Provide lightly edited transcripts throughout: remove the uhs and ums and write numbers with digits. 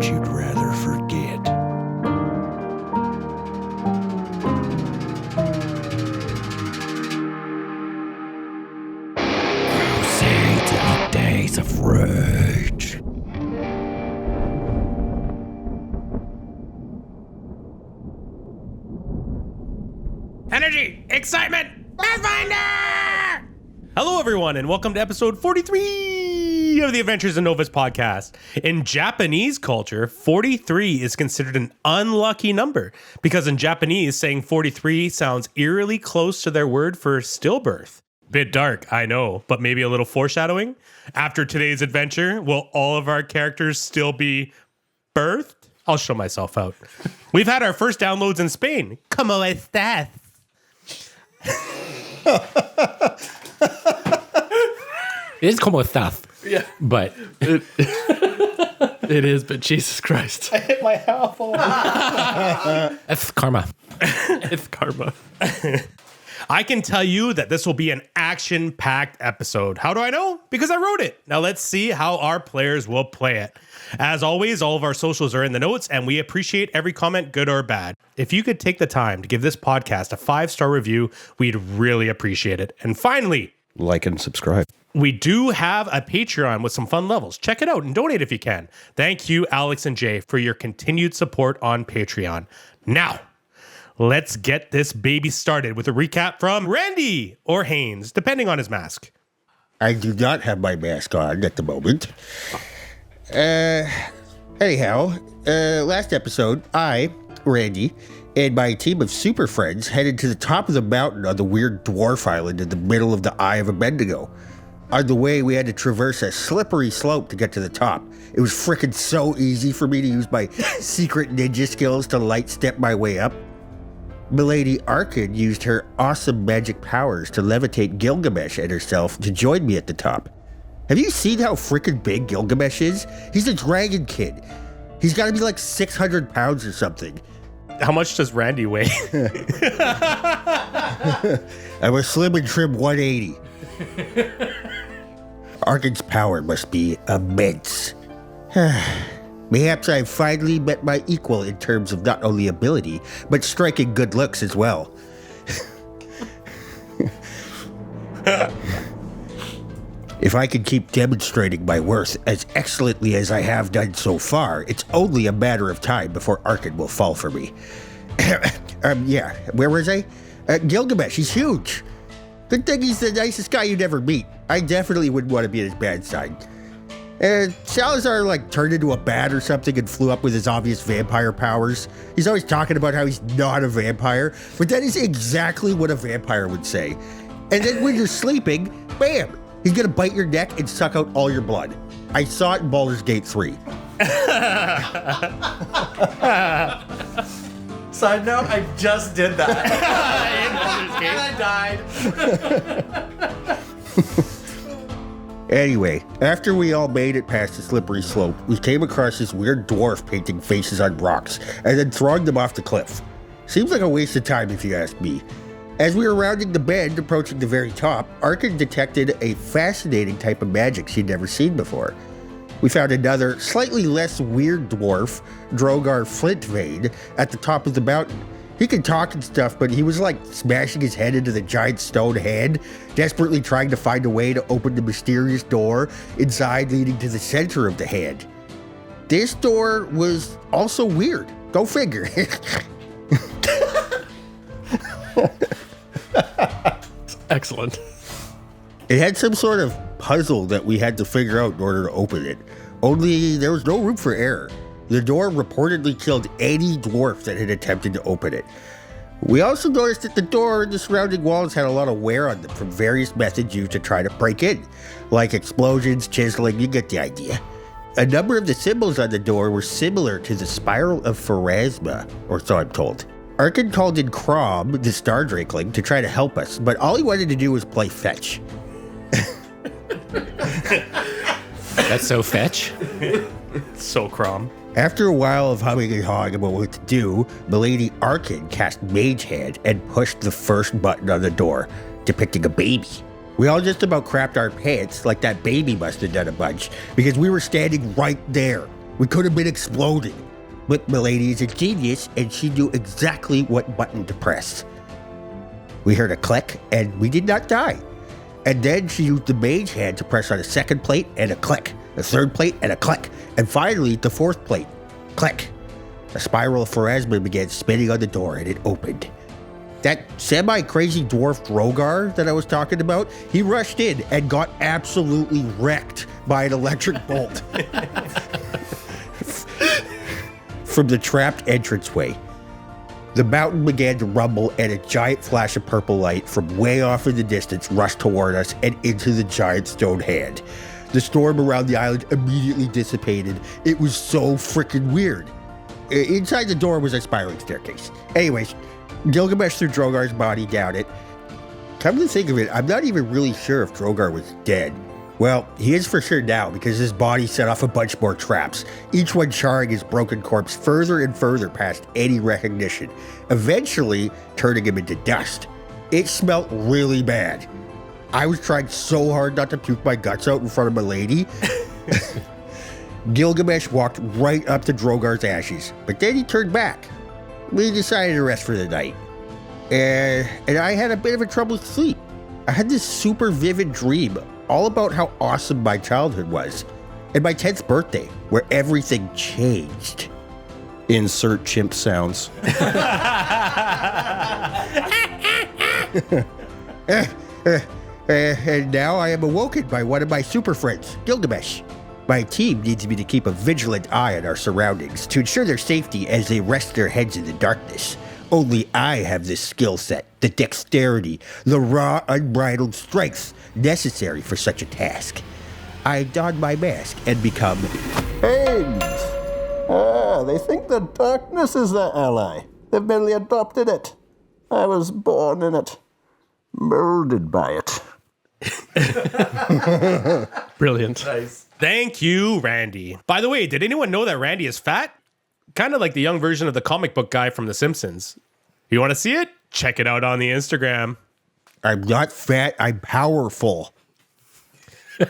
that you'd rather forget. Crusades in the Days of Rage. Energy! Excitement! Pathfinder! Hello, everyone, and welcome to episode 43 of the Adventures in Novus podcast. In Japanese culture, 43 is considered an unlucky number because in Japanese, saying 43 sounds eerily close to their word for stillbirth. Bit dark, I know, but maybe a little foreshadowing. After today's adventure, will all of our characters still be birthed? I'll show myself out. We've had our first downloads in Spain. ¿Cómo estás? It is como estás. Yeah. But It is, but Jesus Christ. I hit my apple. it's karma. It's karma. I can tell you that this will be an action-packed episode. How do I know? Because I wrote it. Now let's see how our players will play it. As always, all of our socials are in the notes, and we appreciate every comment, good or bad. If you could take the time to give this podcast a 5-star review, we'd really appreciate it. And finally, Like and subscribe. we do have a Patreon with some fun levels. Check it out and donate if you can. Thank you, Alex and Jay, for your continued support on Patreon. Now, let's get this baby started with a recap from Randy or Haynes, depending on his mask. I do not have my mask on at the moment. Anyhow, last episode, I, Randy, and my team of super friends headed to the top of the mountain on the weird dwarf island in the middle of the Eye of Abendego. On the way, we had to traverse a slippery slope to get to the top. It was frickin' so easy for me to use my secret ninja skills to light step my way up. Milady Arkin used her awesome magic powers to levitate Gilgamesh and herself to join me at the top. Have you seen how frickin' big Gilgamesh is? He's a dragon kid. He's gotta be like 600 pounds or something. How much does Randy weigh? I'm a slim and trim 180. Arkin's power must be immense. Mayhaps I've finally met my equal in terms of not only ability, but striking good looks as well. If I can keep demonstrating my worth as excellently as I have done so far, it's only a matter of time before Arkin will fall for me. Yeah, where was I? Gilgamesh, he's huge. Good thing he's the nicest guy you'd ever meet. I definitely wouldn't want to be his bad side. Salazar turned into a bat or something and flew up with his obvious vampire powers. He's always talking about how he's not a vampire, but that is exactly what a vampire would say. And then when you're sleeping, bam, he's gonna bite your neck and suck out all your blood. I saw it in Baldur's Gate 3. Side note, I just did that. And I died. Anyway, after we all made it past the slippery slope, we came across this weird dwarf painting faces on rocks and then throwing them off the cliff. Seems like a waste of time if you ask me. As we were rounding the bend, approaching the very top, Arkin detected a fascinating type of magic she'd never seen before. We found another, slightly less weird dwarf, Drogar Flintvane, at the top of the mountain. He could talk and stuff, but he was smashing his head into the giant stone hand, desperately trying to find a way to open the mysterious door inside leading to the center of the hand. This door was also weird. Go figure. Excellent. It had some sort of puzzle that we had to figure out in order to open it. Only there was no room for error. The door reportedly killed any dwarf that had attempted to open it. We also noticed that the door and the surrounding walls had a lot of wear on them from various methods used to try to break in, like explosions, chiseling, you get the idea. A number of the symbols on the door were similar to the Spiral of Pharasma, or so I'm told. Arkin called in Crom, the Star Drakeling, to try to help us, but all he wanted to do was play fetch. That's so fetch. So Crom. After a while of humming and hawing about what to do, Milady Arkin cast Mage Hand and pushed the first button on the door, depicting a baby. We all just about crapped our pants like that baby must have done a bunch, because we were standing right there. We could have been exploded. But Milady is a genius, and she knew exactly what button to press. We heard a click, and we did not die. And then she used the mage hand to press on a second plate and a click, a third plate and a click, and finally the fourth plate. Click. A spiral of pharasma began spinning on the door, and it opened. That semi-crazy dwarf Drogar that I was talking about, he rushed in and got absolutely wrecked by an electric bolt from the trapped entranceway. The mountain began to rumble, and a giant flash of purple light from way off in the distance rushed toward us and into the giant stone hand. The storm around the island immediately dissipated. It was so freaking weird. Inside the door was a spiraling staircase. Anyways, Gilgamesh threw Drogar's body down it. Come to think of it, I'm not even really sure if Drogar was dead. Well, he is for sure now because his body set off a bunch more traps, each one charring his broken corpse further and further past any recognition, eventually turning him into dust. It smelled really bad. I was trying so hard not to puke my guts out in front of Milady. Gilgamesh walked right up to Drogar's ashes, but then he turned back. We decided to rest for the night. And I had a bit of a troubled sleep. I had this super vivid dream all about how awesome my childhood was, and my 10th birthday, where everything changed. Insert chimp sounds. And now I am awoken by one of my super friends, Gilgamesh. My team needs me to keep a vigilant eye on our surroundings to ensure their safety as they rest their heads in the darkness. Only I have this skill set, the dexterity, the raw, unbridled strength necessary for such a task. I don my mask and become... Eggs! They think the darkness is their ally. They've merely adopted it. I was born in it. Molded by it. Brilliant. Nice. Thank you, Randy. By the way, did anyone know that Randy is fat? Kind of like the young version of the comic book guy from The Simpsons. You want to see it? Check it out on the Instagram. I'm not fat, I'm powerful.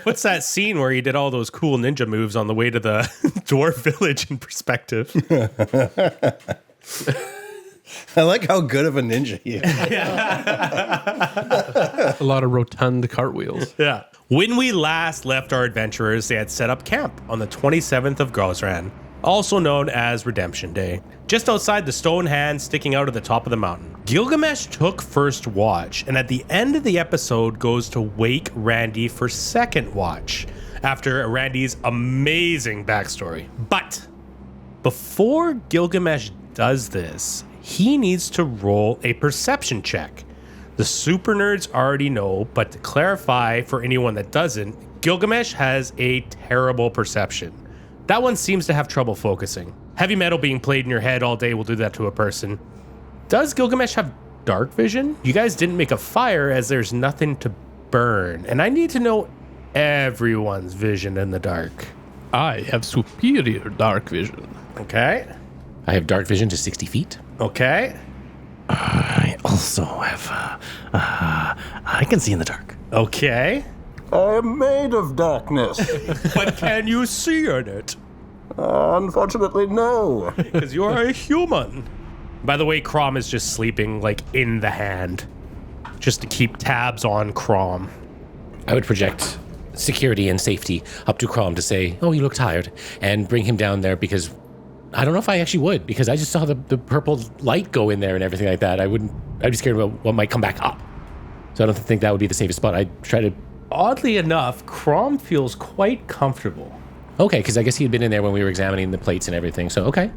What's that scene where he did all those cool ninja moves on the way to the dwarf village in perspective? I like how good of a ninja he is. A lot of rotund cartwheels. Yeah. When we last left our adventurers, they had set up camp on the 27th of Gosran, also known as Redemption Day, just outside the stone hand sticking out of the top of the mountain. Gilgamesh took first watch, and at the end of the episode goes to wake Randy for second watch, after Randy's amazing backstory. But before Gilgamesh does this, he needs to roll a perception check. The super nerds already know, but to clarify for anyone that doesn't, Gilgamesh has a terrible perception. That one seems to have trouble focusing. Heavy metal being played in your head all day will do that to a person. Does Gilgamesh have dark vision? You guys didn't make a fire as there's nothing to burn, and I need to know everyone's vision in the dark. I have superior dark vision. Okay. I have dark vision to 60 feet. Okay. I also have, I can see in the dark. Okay. I am made of darkness. But can you see in it? Unfortunately, no. Because you're a human. By the way, Crom is just sleeping, like, in the hand. Just to keep tabs on Crom. I would project security and safety up to Crom to say, oh, you look tired, and bring him down there because I don't know if I actually would, because I just saw the purple light go in there and everything like that. I'd be scared about what might come back up. So I don't think that would be the safest spot. I'd try to... Oddly enough, Crom feels quite comfortable. Okay, because I guess he had been in there when we were examining the plates and everything, so okay.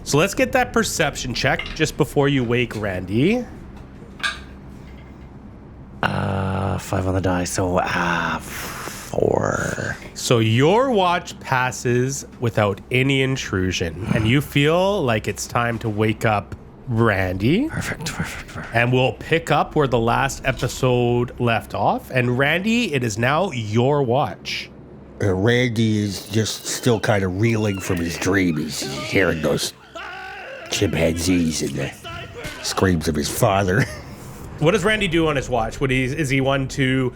So let's get that perception check just before you wake Randy. 5 on the die, so 4. So your watch passes without any intrusion, and you feel like it's time to wake up Randy. Perfect. And we'll pick up where the last episode left off. And Randy, it is now your watch. Randy is just still kind of reeling from his dream. He's hearing those chimpanzees and the screams of his father. What does Randy do on his watch? Is he one to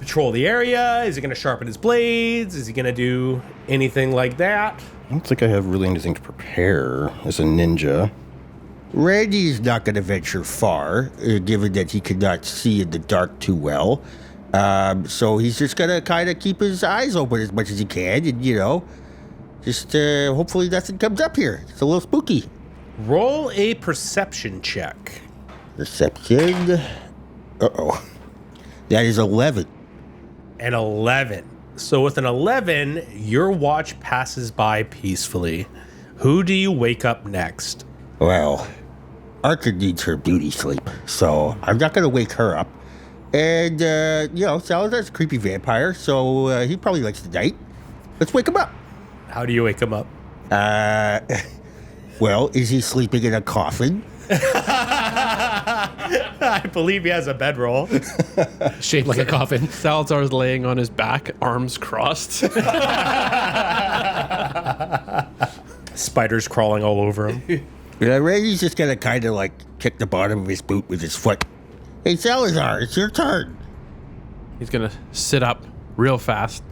patrol the area? Is he going to sharpen his blades? Is he going to do anything like that? I don't think I have really anything to prepare as a ninja. Randy's not going to venture far, given that he cannot see in the dark too well. So he's just going to kind of keep his eyes open as much as he can and, just hopefully nothing comes up here. It's a little spooky. Roll a perception check. Perception. Uh-oh. That is 11. An 11. So with an 11, your watch passes by peacefully. Who do you wake up next? Well, Arthur needs her beauty sleep, so I'm not going to wake her up. And, Salazar's a creepy vampire, so he probably likes the night. Let's wake him up. How do you wake him up? Well, is he sleeping in a coffin? I believe he has a bedroll. Shaped like a coffin. Salazar's laying on his back, arms crossed. Spiders crawling all over him. Randy's just going to kind of kick the bottom of his boot with his foot. Hey, Salazar, it's your turn. He's gonna sit up real fast.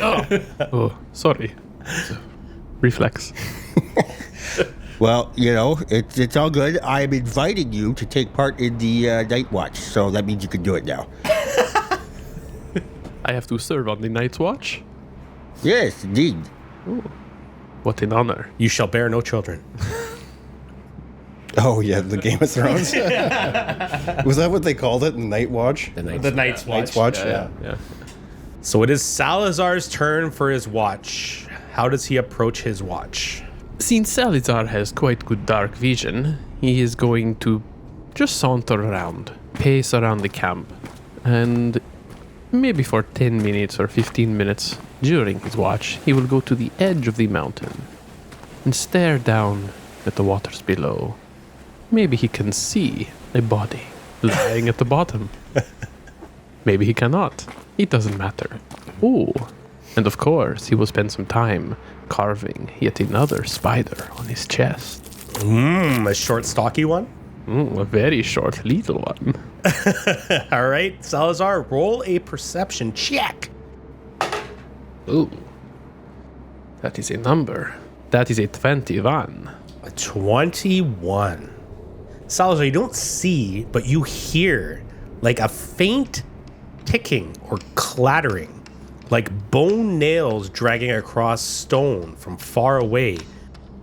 Oh, sorry. Reflex. Well, it's all good. I'm inviting you to take part in the night watch, so that means you can do it now. I have to serve on the Night's Watch? Yes, indeed. Ooh, what an honor. You shall bear no children. Oh, yeah, the Game of Thrones. Was that what they called it? Night Watch? The Night's Watch. Night's Watch, Yeah. So it is Salazar's turn for his watch. How does he approach his watch? Since Salazar has quite good dark vision, he is going to just saunter around, pace around the camp, and maybe for 10 minutes or 15 minutes during his watch, he will go to the edge of the mountain and stare down at the waters below. Maybe he can see a body lying at the bottom. Maybe he cannot. It doesn't matter. Ooh. And of course, he will spend some time carving yet another spider on his chest. A short, stocky one? A very short, little one. All right, Salazar, roll a perception check. Ooh. That is a number. That is a 21. A 21. Salazar, you don't see, but you hear like a faint ticking or clattering, like bone nails dragging across stone from far away,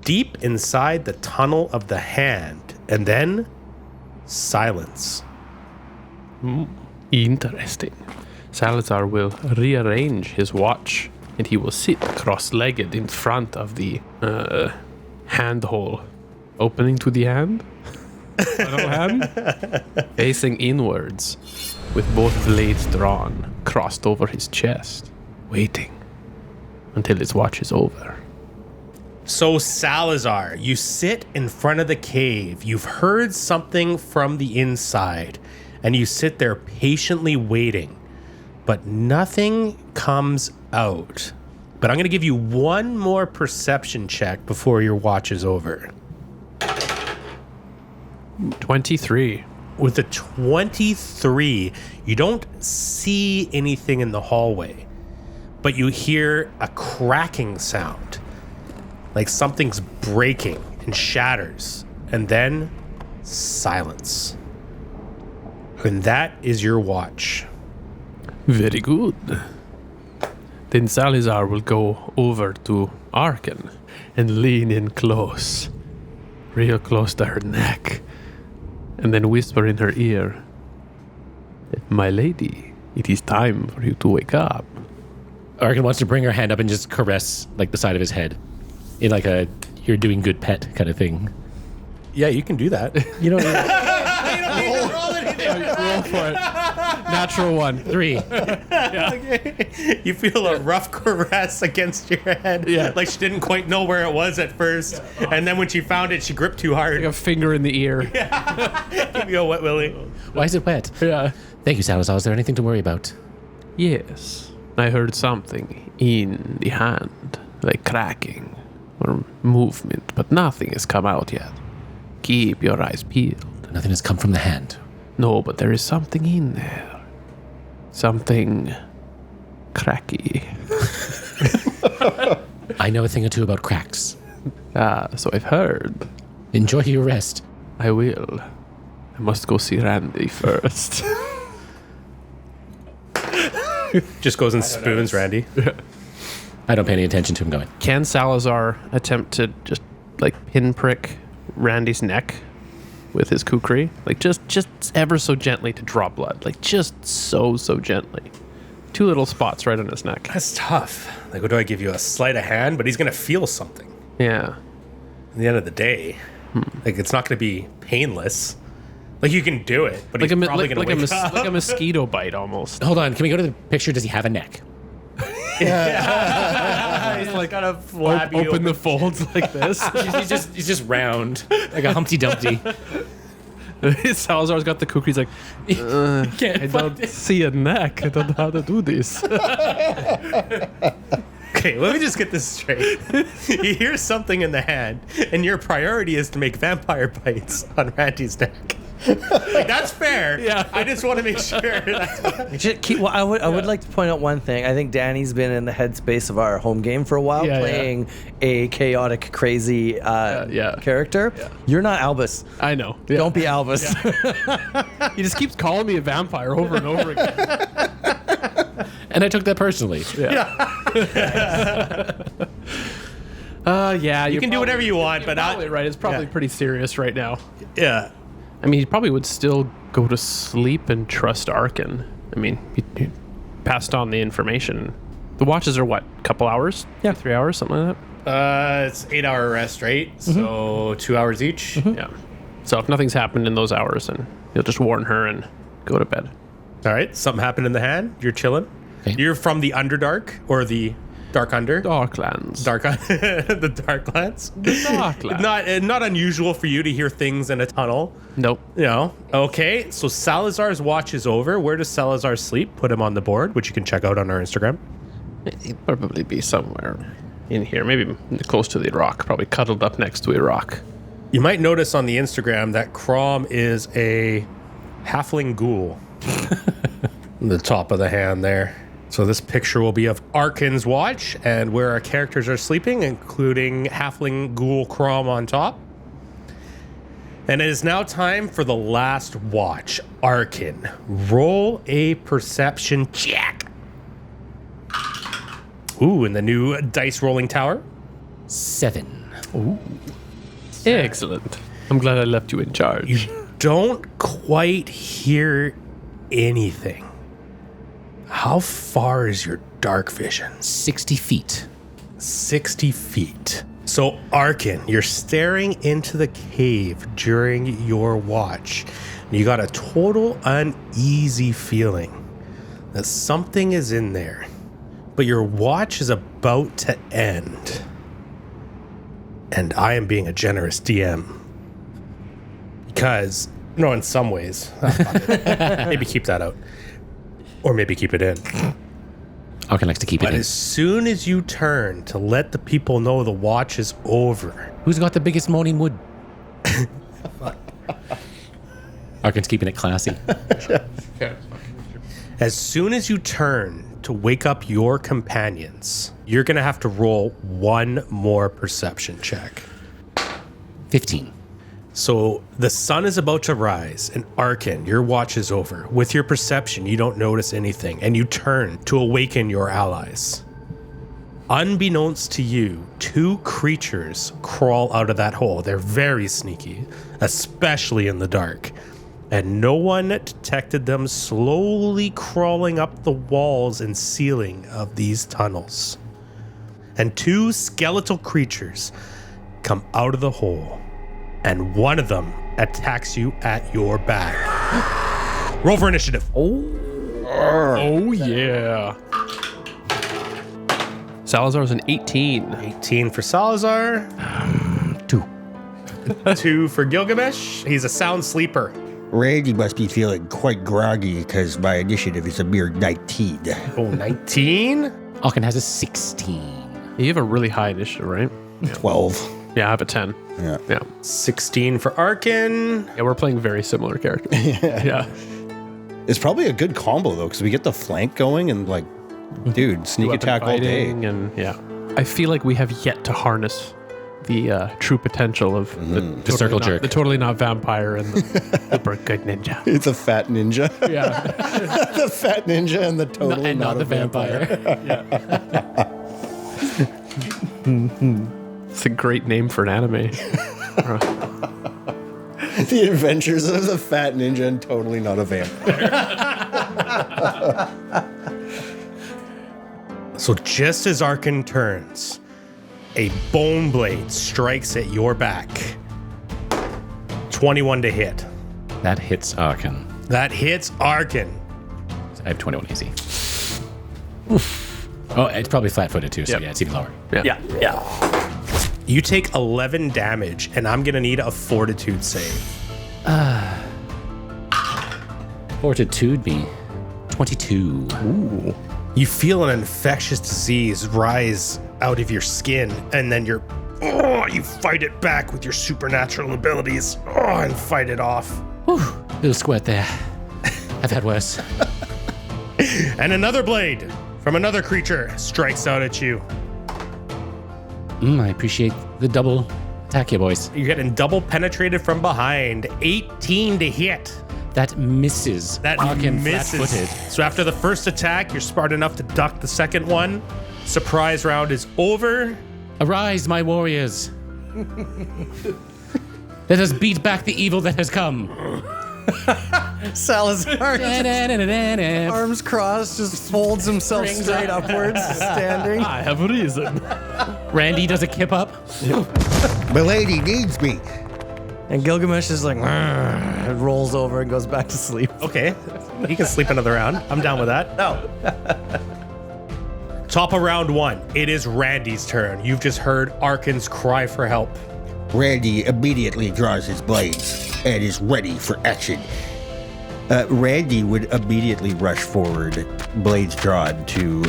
deep inside the tunnel of the hand, and then silence. Interesting. Salazar will rearrange his watch, and he will sit cross-legged in front of the hand hole, opening to the hand, facing inwards, with both blades drawn, crossed over his chest, waiting until his watch is over. So Salazar, you sit in front of the cave. You've heard something from the inside, and you sit there patiently waiting, but nothing comes out. But I'm going to give you one more perception check before your watch is over. 23. With a 23, you don't see anything in the hallway, but you hear a cracking sound, like something's breaking and shatters, and then silence. And that is your watch. Very good. Then Salazar will go over to Arkan and lean in close, real close to her neck, and then whisper in her ear, "My lady, it is time for you to wake up." Arkan wants to bring her hand up and just caress like the side of his head in like a "you're doing good" pet kind of thing. Yeah, you can do that. You know, Roll for it. Natural one. 3. You feel a rough caress against your head. Yeah. Like she didn't quite know where it was at first. And then when she found it, she gripped too hard. Like a finger in the ear. Give you a wet willy. Why is it wet? Yeah. Thank you, Salazar. Is there anything to worry about? Yes. I heard something in the hand, like cracking or movement, but nothing has come out yet. Keep your eyes peeled. Nothing has come from the hand. No, but there is something in there. Something cracky. I know a thing or two about cracks. So I've heard. Enjoy your rest. I will. I must go see Randy first. Just goes and spoons Randy. I don't pay any attention to him going. Can Salazar attempt to just like pinprick Randy's neck with his kukri? Like just ever so gently to draw blood. Like just so gently. 2 little spots right on his neck. That's tough. Like, what do I give you? A sleight of hand? But he's going to feel something. Yeah. At the end of the day, like, it's not going to be painless. Like, you can do it, but Like he's a probably going to wake up. like a mosquito bite almost. Hold on. Can we go to the picture? Does he have a neck? He's like kind of flabby. Open the folds like this. he's just round, like a Humpty Dumpty. Salazar's got the kukri. He's like, I don't see a neck. I don't know how to do this. Okay, let me just get this straight. You hear something in the hand, and your priority is to make vampire bites on Randy's neck. Like, that's fair. Yeah. I just want to make sure. Well, I would like to point out one thing. I think Danny's been in the headspace of our home game for a while, playing a chaotic, crazy character. Yeah. You're not Albus. I know. Yeah. Don't be Albus. He just keeps calling me a vampire over and over again. And I took that personally. You can do whatever you want, but probably right. It's probably pretty serious right now. yeah. I mean, he probably would still go to sleep and trust Arkin. I mean, he passed on the information. The watches are what? A couple hours? Yeah, 3 hours, something like that. It's 8-hour rest, right? So 2 hours each. Yeah. So if nothing's happened in those hours, then he'll just warn her and go to bed. All right. Something happened in the hand. You're chilling. Okay. You're from the Underdark or the Dark Under. Darklands. The Darklands. Darklands. Not unusual for you to hear things in a tunnel. Nope. You know. Okay. So Salazar's watch is over. Where does Salazar sleep? Put him on the board, which you can check out on our Instagram. He'd probably be somewhere in here, maybe close to the rock, probably cuddled up next to a rock. You might notice on the Instagram that Crom is a halfling ghoul. The top of the hand there. So this picture will be of Arkin's watch and where our characters are sleeping, including halfling ghoul Crom on top. And it is now time for the last watch. Arkin, roll a perception check. Ooh, in the new dice rolling tower. 7. Excellent. I'm glad I left you in charge. You don't quite hear anything. How far is your dark vision? 60 feet. 60 feet. So, Arkin, you're staring into the cave during your watch. You got a total uneasy feeling that something is in there. But your watch is about to end. And I am being a generous DM. Because, no, in some ways. Maybe keep that out. Or maybe keep it in. Arkin likes to keep it But in. as soon as you turn to let the people know the watch is over. Who's got the biggest moaning wood? Arkin's keeping it classy. As soon as you turn to wake up your companions, you're going to have to roll one more perception check. 15. So the sun is about to rise, and Arkin, your watch is over. With your perception, you don't notice anything, and you turn to awaken your allies. Unbeknownst to you, 2 creatures crawl out of that hole. They're very sneaky, especially in the dark. And no one detected them slowly crawling up the walls and ceiling of these tunnels. And 2 skeletal creatures come out of the hole, and one of them attacks you at your back. Roll for initiative. Oh, yeah. Salazar's an 18. 18 for Salazar. 2. 2 for Gilgamesh. He's a sound sleeper. Randy must be feeling quite groggy because my initiative is a mere 19. Oh, 19? Arkin has a 16. You have a really high initiative, right? 12. Yeah, I have a 10. Yeah. 16 for Arkin. Yeah, we're playing very similar characters. Yeah. It's probably a good combo, though, because we get the flank going and, like, dude, sneak attack all day. And yeah, I feel like we have yet to harness the true potential of the circle jerk. The totally not vampire and the super good ninja. It's a fat ninja. Yeah. The fat ninja and the totally not a vampire. It's a great name for an anime. The Adventures of the Fat Ninja and Totally Not a Vampire. So just as Arkin turns, a bone blade strikes at your back. 21 to hit. That hits Arkin. That hits Arkin. I have 21 AC. Oh, it's probably flat-footed too, so yeah, it's even lower. Yeah. You take 11 damage, and I'm going to need a fortitude save. Fortitude me. 22. Ooh. You feel an infectious disease rise out of your skin, and then you fight it back with your supernatural abilities. And fight it off. Whew, little squirt there. I've had worse. And another blade from another creature strikes out at you. I appreciate the double attack here, boys. You're getting double penetrated from behind. 18 to hit. That misses. That Arkin misses. flat-footed. So after the first attack, you're smart enough to duck the second one. Surprise round is over. Arise, my warriors. Let us beat back the evil that has come. Salazar, arms crossed, just folds himself straight upwards, standing. I have a reason. Randy does a kip up. Milady needs me. And Gilgamesh is like, rolls over and goes back to sleep. Okay, he can sleep another round. I'm down with that. No. Top of round one, it is Randy's turn. You've just heard Arkin's cry for help. Randy immediately draws his blades and is ready for action. Randy would immediately rush forward, blades drawn, to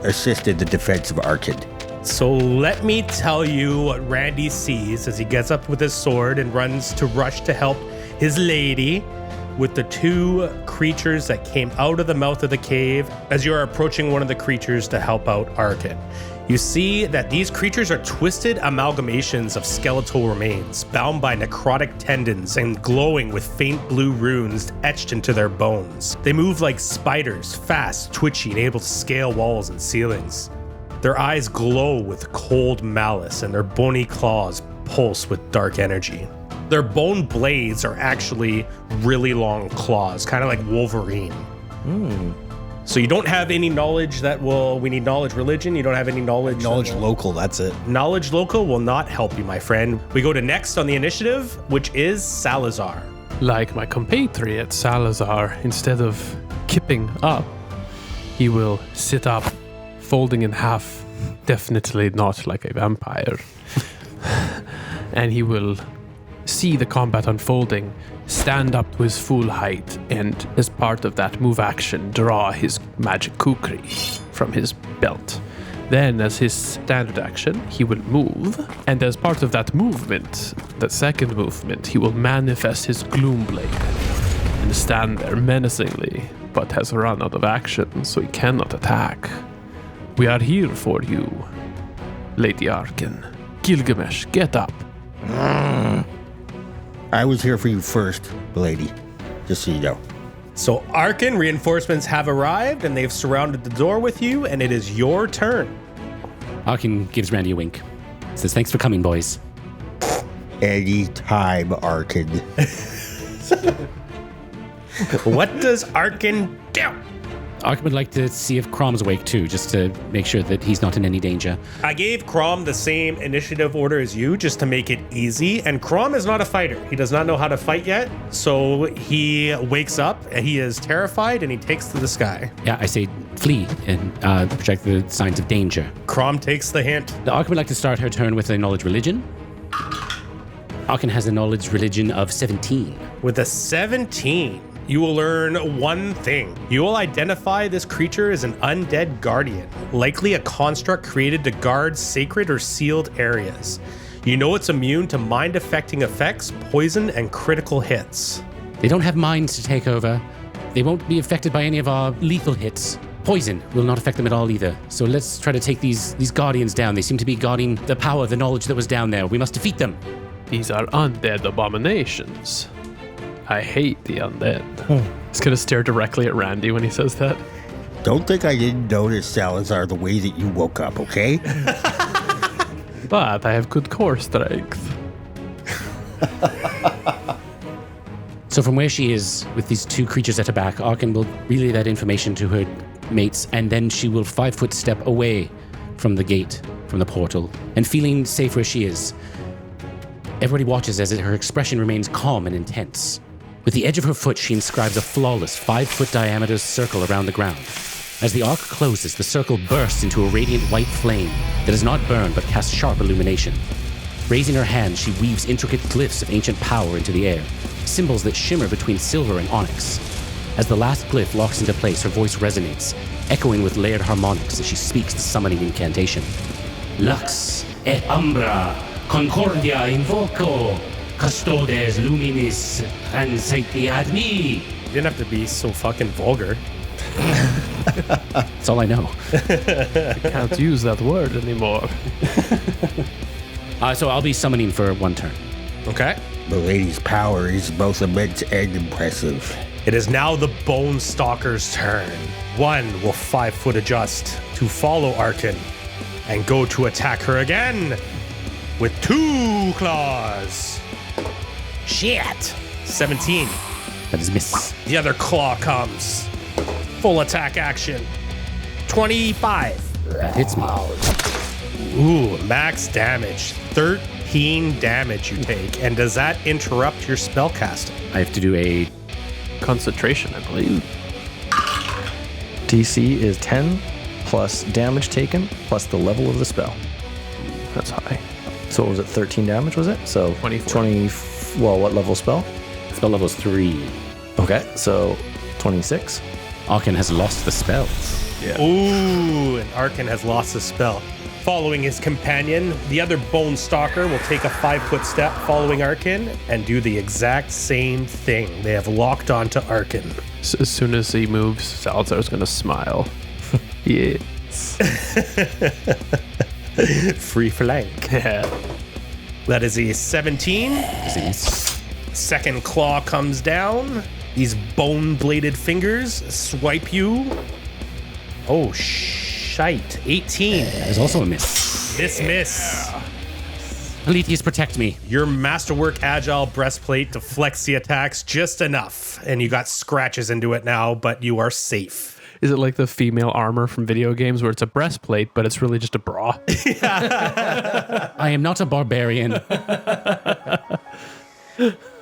assist in the defense of Arkin. So let me tell you what Randy sees as he gets up with his sword and runs to rush to help his lady with the two creatures that came out of the mouth of the cave as you are approaching one of the creatures to help out Arkin. You see that these creatures are twisted amalgamations of skeletal remains, bound by necrotic tendons and glowing with faint blue runes etched into their bones. They move like spiders, fast, twitchy, and able to scale walls and ceilings. Their eyes glow with cold malice, and their bony claws pulse with dark energy. Their bone blades are actually really long claws, kind of like Wolverine. So you don't have any knowledge we need knowledge religion. You don't have any knowledge. Knowledge local, that's it. Knowledge local will not help you, my friend. We go to next on the initiative, which is Salazar. Like my compatriot Salazar, instead of kipping up, he will sit up, folding in half, definitely not like a vampire. And he will see the combat unfolding, stand up to his full height, and as part of that move action, draw his magic kukri from his belt. Then, as his standard action, he will move, and as part of that movement, the second movement, he will manifest his gloom blade and stand there menacingly, but has run out of action, so he cannot attack. We are here for you, Lady Arkin. Gilgamesh, get up. I was here for you first, lady. Just so you know. So Arkin, reinforcements have arrived and they've surrounded the door with you, and it is your turn. Arkin gives Randy a wink. Says, thanks for coming, boys. Anytime, Arkin. What does Arkin do? Arkin would like to see if Crom's awake too, just to make sure that he's not in any danger. I gave Crom the same initiative order as you, just to make it easy, and Crom is not a fighter. He does not know how to fight yet, so he wakes up, and he is terrified, and he takes to the sky. Yeah, I say flee and project the signs of danger. Crom takes the hint. Arkin would like to start her turn with a knowledge religion. Arkin has a knowledge religion of 17. With a 17, you will learn one thing. You will identify this creature as an undead guardian, likely a construct created to guard sacred or sealed areas. You know it's immune to mind-affecting effects, poison, and critical hits. They don't have minds to take over. They won't be affected by any of our lethal hits. Poison will not affect them at all either. So let's try to take these guardians down. They seem to be guarding the power, the knowledge that was down there. We must defeat them. These are undead abominations. I hate the undead. He's gonna stare directly at Randy when he says that. Don't think I didn't notice Salazar the way that you woke up, okay? But I have good core strength. So from where she is, with these two creatures at her back, Arkin will relay that information to her mates, and then she will 5-foot step away from the gate, from the portal, and feeling safe where she is. Everybody watches as her expression remains calm and intense. With the edge of her foot, she inscribes a flawless 5-foot diameter circle around the ground. As the arc closes, the circle bursts into a radiant white flame that does not burn but casts sharp illumination. Raising her hand, she weaves intricate glyphs of ancient power into the air, symbols that shimmer between silver and onyx. As the last glyph locks into place, her voice resonates, echoing with layered harmonics as she speaks the summoning incantation. Lux et umbra concordia invoco, custodes luminis transaentiadmi. You didn't have to be so fucking vulgar. That's all I know. Can't use that word anymore. So I'll be summoning for 1 turn. Okay. The lady's power is both immense and impressive. It is now the Bone Stalker's turn. One will 5-foot adjust to follow Arkin and go to attack her again with 2 claws. Shit. 17. That is miss. The other claw comes. Full attack action. 25. That hits me. Ooh, max damage. 13 damage you take. And does that interrupt your spell casting? I have to do a Concentration, I believe. DC is 10 plus damage taken plus the level of the spell. That's high. So what was it, 13 damage, was it? So 24. 20, well, what level spell? spell level is 3. Okay, so 26. Arkin has lost the spell. Yeah. Ooh, and Arkin has lost his spell. Following his companion, the other Bone Stalker will take a 5-foot step following Arkin and do the exact same thing. They have locked onto Arkin. So as soon as he moves, Salazar's gonna smile. Yes. Free flank. That is a 17. Disease. Second claw comes down. These bone-bladed fingers swipe you. Oh, shite. 18. That is also a miss. Miss. Alethea, protect me. Your Masterwork Agile breastplate deflects the attacks just enough, and you got scratches into it now, but you are safe. Is it like the female armor from video games where it's a breastplate, but it's really just a bra? I am not a barbarian.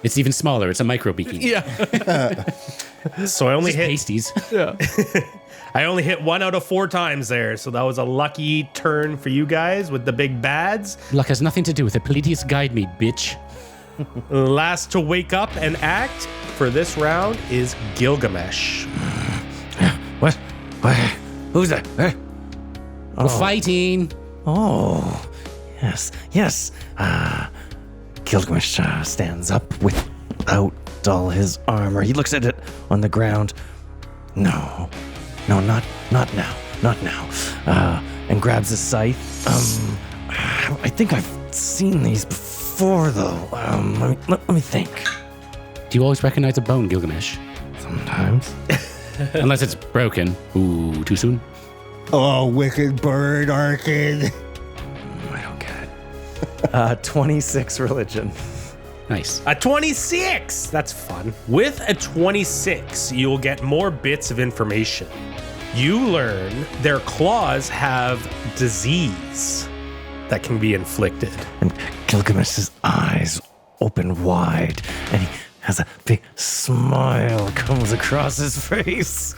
It's even smaller. It's a micro bikini. Yeah. So I only hit pasties. Yeah. I only hit 1 out of 4 times there, so that was a lucky turn for you guys with the big bads. Luck has nothing to do with it. Palladius, guide me, bitch. Last to wake up and act for this round is Gilgamesh. What? Who's that? We're fighting. Oh, yes. Gilgamesh stands up without all his armor. He looks at it on the ground. No, not now. And grabs his scythe. I think I've seen these before, though. Let me think. Do you always recognize a bone, Gilgamesh? Sometimes. Unless it's broken. Ooh, too soon? Oh, wicked bird, Arkin. I don't get it. 26 religion. Nice. A 26! That's fun. With a 26, you'll get more bits of information. You learn their claws have disease that can be inflicted. And Gilgamesh's eyes open wide, and he has a big smile comes across his face.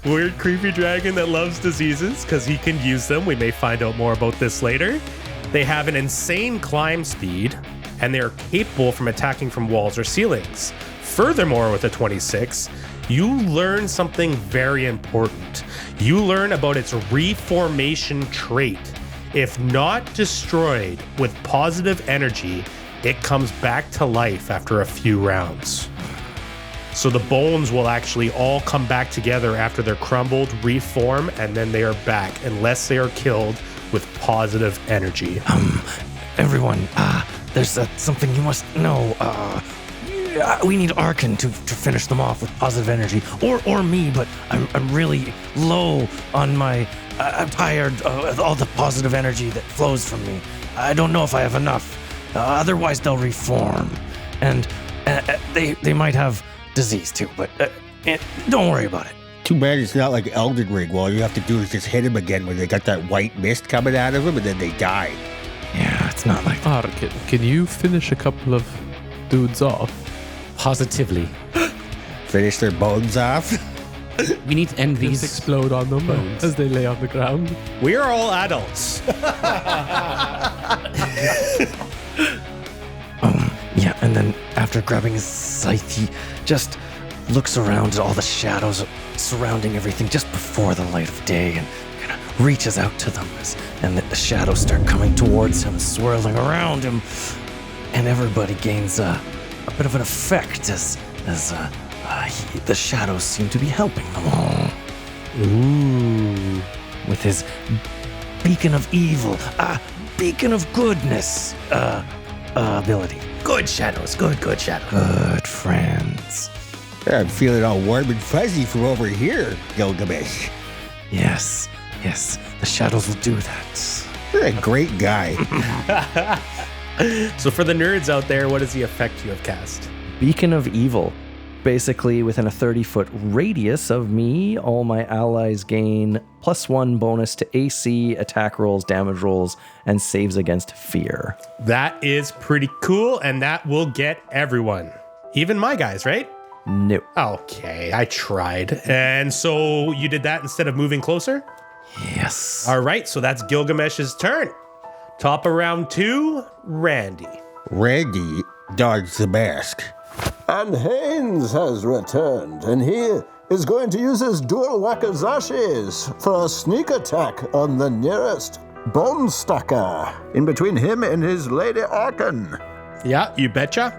Weird, creepy dragon that loves diseases because he can use them. We may find out more about this later. They have an insane climb speed, and they are capable from attacking from walls or ceilings. Furthermore, with a 26, you learn something very important. You learn about its reformation trait. If not destroyed with positive energy, it comes back to life after a few rounds. So the bones will actually all come back together after they're crumbled, reform, and then they are back, unless they are killed with positive energy. Everyone, there's something you must know. We need Arkan to finish them off with positive energy, or me, but I'm really low on my. I'm tired of all the positive energy that flows from me. I don't know if I have enough. Otherwise, they'll reform, and they might have disease too. But don't worry about it. Too bad it's not like Elden Ring. All you have to do is just hit him again when they got that white mist coming out of them, and then they die. Yeah, it's not like that. Arkin, can you finish a couple of dudes off? Positively. Finish their bones off. We need to end Just these. explode on them as they lay on the ground. We are all adults. Yeah, and then after grabbing his scythe, he just looks around at all the shadows surrounding everything just before the light of day and kind of reaches out to them and the shadows start coming towards him, swirling around him, and everybody gains a bit of an effect as the shadows seem to be helping them all. Ooh. With his beacon of evil, beacon of goodness ability. Good shadows. Good shadows. Good friends. I'm feeling all warm and fuzzy from over here, Gilgamesh. Yes, the shadows will do that. You're a great guy. So for the nerds out there, what is the effect you have cast? Beacon of Evil. Basically, within a 30-foot radius of me, all my allies gain +1 bonus to AC, attack rolls, damage rolls, and saves against fear. That is pretty cool, and that will get everyone. Even my guys, right? No. Okay, I tried. And so you did that instead of moving closer? Yes. All right, so that's Gilgamesh's turn. Top of round 2, Randy. Randy dodged the mask. And Haynes has returned, and he is going to use his dual wakazashis for a sneak attack on the nearest bone stacker in between him and his lady Arkan. Yeah, you betcha.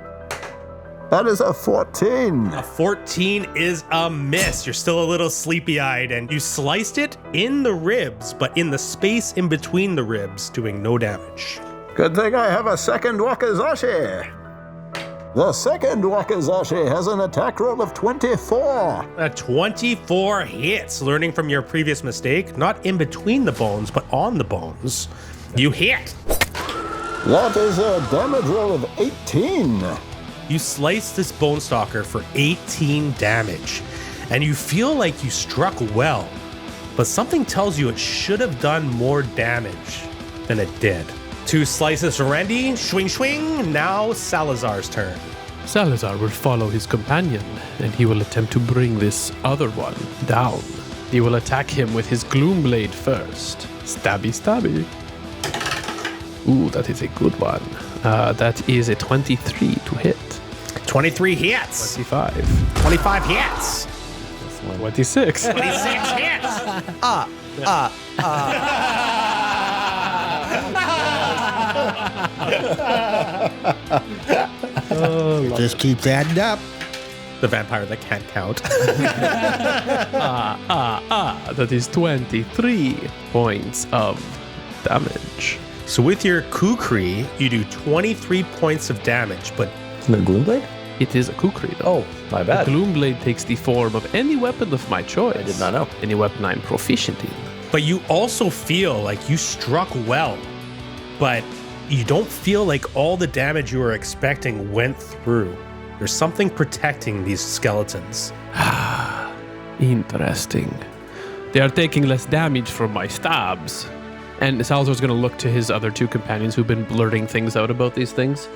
That is a 14. A 14 is a miss. You're still a little sleepy-eyed, and you sliced it in the ribs, but in the space in between the ribs, doing no damage. Good thing I have a second wakizashi. The second wakizashi has an attack roll of 24. A 24 hits, learning from your previous mistake, not in between the bones, but on the bones. You hit. That is a damage roll of 18. You slice this bone stalker for 18 damage, and you feel like you struck well, but something tells you it should have done more damage than it did. 2 slices for Randy, swing, now Salazar's turn. Salazar will follow his companion, and he will attempt to bring this other one down. He will attack him with his gloom blade first. Stabby. Ooh, that is a good one. That is a 23 to hit. 23 hits. 25. 25 hits. 26. 26 hits. It just keeps adding up. The vampire that can't count. That is 23 points of damage. So with your kukri, you do 23 points of damage, but Isn't it a Gloom Blade? It is a kukri, though. Oh, my The bad. gloom blade takes the form of any weapon of my choice. I did not know. Any weapon I'm proficient in. but you also feel like you struck well, but you don't feel like all the damage you were expecting went through. There's something protecting these skeletons. Interesting. They are taking less damage from my stabs. And Salazar's going to look to his other 2 companions who've been blurting things out about these things.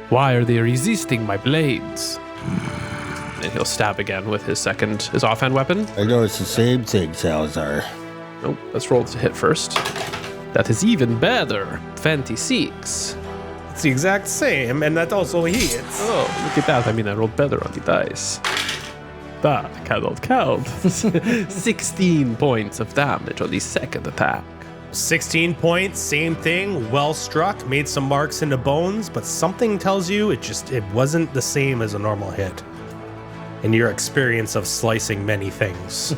Why are they resisting my blades? And he'll stab again with his offhand weapon. I know it's the same thing, Salazar. Nope, let's roll to hit first. That is even better. 26. It's the exact same, and that also hits. Oh, look at that. I mean, I rolled better on the dice. That cannot count. 16 points of damage on the second attack. 16 points, same thing, well struck, made some marks into bones, but something tells you it wasn't the same as a normal hit. in your experience of slicing many things.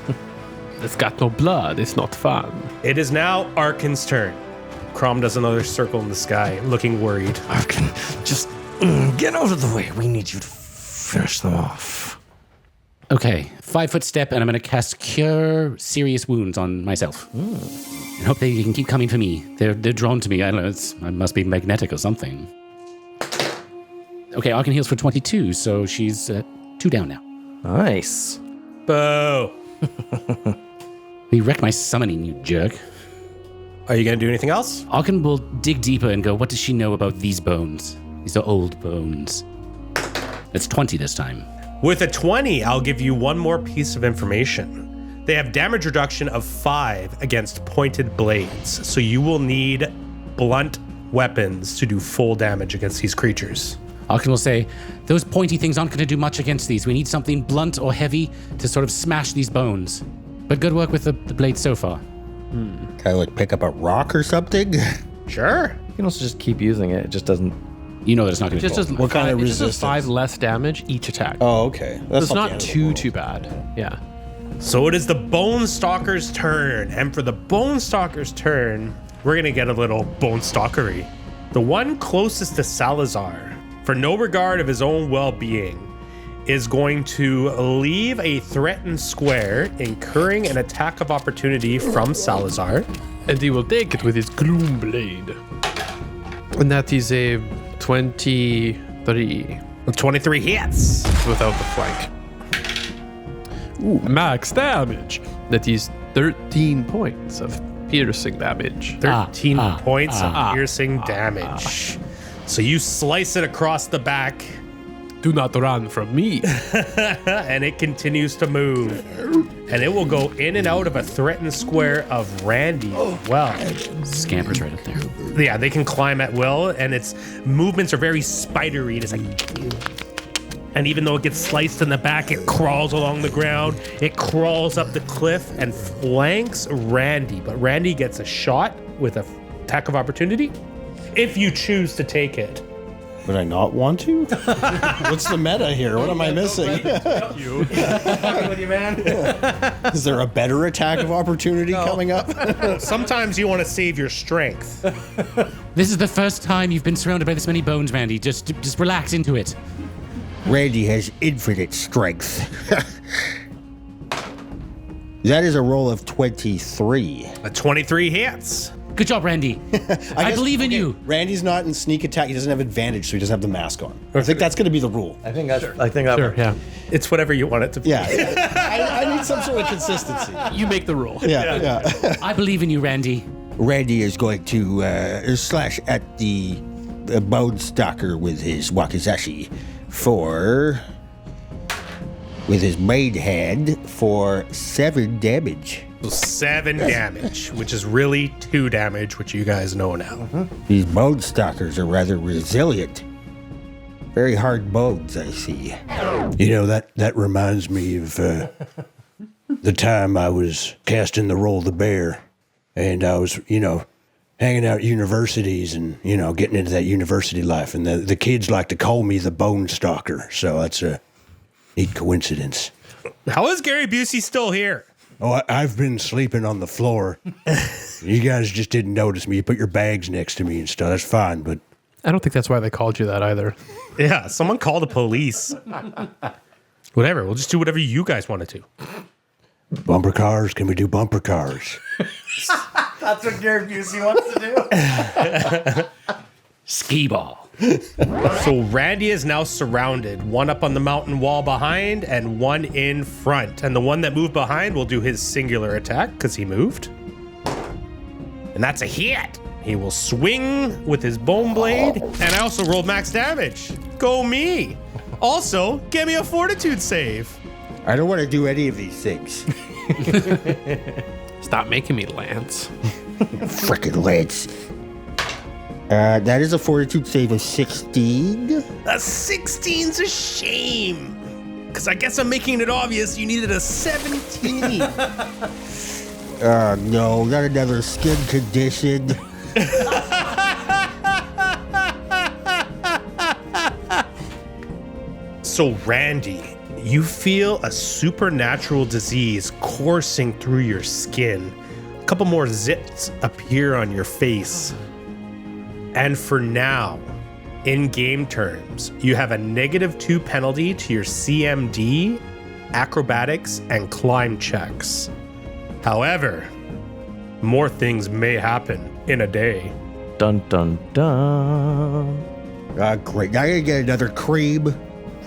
It's got no blood. It's not fun. It is now Arkin's turn. Crom does another circle in the sky, looking worried. Arkin, just get out of the way. We need you to finish them off. Okay, 5-foot step, and I'm going to cast Cure Serious Wounds on myself. And hope they can keep coming for me. They're drawn to me. I don't know. I must be magnetic or something. Okay, Arkin heals for 22, so she's 2 down now. Nice. Boo. You wrecked my summoning, you jerk. Are you going to do anything else? Arkin will dig deeper and go, what does she know about these bones? These are old bones. It's 20 this time. With a 20, I'll give you one more piece of information. They have damage reduction of 5 against pointed blades, so you will need blunt weapons to do full damage against these creatures. Arkin will say, those pointy things aren't going to do much against these. We need something blunt or heavy to sort of smash these bones. But good work with the blades so far. Kind of like pick up a rock or something? Sure. You can also just keep using it. It just doesn't. You know that it's not going to Just be does What kind of it just does resistance? 5 less damage each attack. Oh, okay. That's it's the not end of the too world. bad. Yeah. So it is the Bone Stalker's turn, and for the Bone Stalker's turn, we're gonna get a little Bone Stalkery. The one closest to Salazar, for no regard of his own well-being, is going to leave a threatened square, incurring an attack of opportunity from Salazar. And he will take it with his gloom blade. And that is a 23 23 hits. without the flank. Ooh, max damage. That is 13 points of piercing damage. 13 points of piercing damage. So you slice it across the back, Do not run from me. and it continues to move. And it will go in and out of a threatened square of Randy as well. Scampers right up there. Yeah, they can climb at will, and its movements are very spidery. It's like, and even though it gets sliced in the back, it crawls along the ground. It crawls up the cliff and flanks Randy. But Randy gets a shot with an attack of opportunity if you choose to take it. Would I not want to? What's the meta here? What am I missing? Is there a better attack of opportunity coming up? Sometimes you want to save your strength. This is the first time you've been surrounded by this many bones, Randy. Just relax into it. Randy has infinite strength. That is a roll of 23. A 23 hits. Good job, Randy. I believe in you. Randy's not in sneak attack. He doesn't have advantage, so he doesn't have the mask on. I think that's going to be the rule. I think that's. I think that. Sure, yeah. It's whatever you want it to be. Yeah. I need some sort of consistency. You make the rule. Yeah. I believe in you, Randy. Randy is going to slash at the Bone Stalker with his wakizashi with his main hand for 7 damage. So 7 damage, which is really 2 damage, which you guys know now. These Bone Stalkers are rather resilient. Very hard bones, I see. You know, that reminds me of the time I was casting the role of the bear, and I was, hanging out at universities and, getting into that university life, and the kids like to call me the Bone Stalker, so that's a neat coincidence. How is Gary Busey still here? Oh, I've been sleeping on the floor. You guys just didn't notice me. You put your bags next to me and stuff. That's fine, but I don't think that's why they called you that either. Yeah, someone call the police. Whatever, we'll just do whatever you guys want to do. bumper cars, can we do bumper cars? That's what Gary Busey wants to do. Skee ball. So Randy is now surrounded, one up on the mountain wall behind and one in front. And the one that moved behind will do his singular attack because he moved. And that's a hit. He will swing with his bone blade. And I also rolled max damage. Go me. Also, give me a fortitude save. I don't want to do any of these things. Stop making me Lance. Frickin' Lance. That is a fortitude save of 16. A 16's a shame. Because I guess I'm making it obvious you needed a 17. No, not another skin condition. So Randy, you feel a supernatural disease coursing through your skin. A couple more zits appear on your face. And for now, in game terms, you have a -2 penalty to your CMD, acrobatics, and climb checks. However, more things may happen in a day. Dun dun dun. Great. Now I gotta get another cream.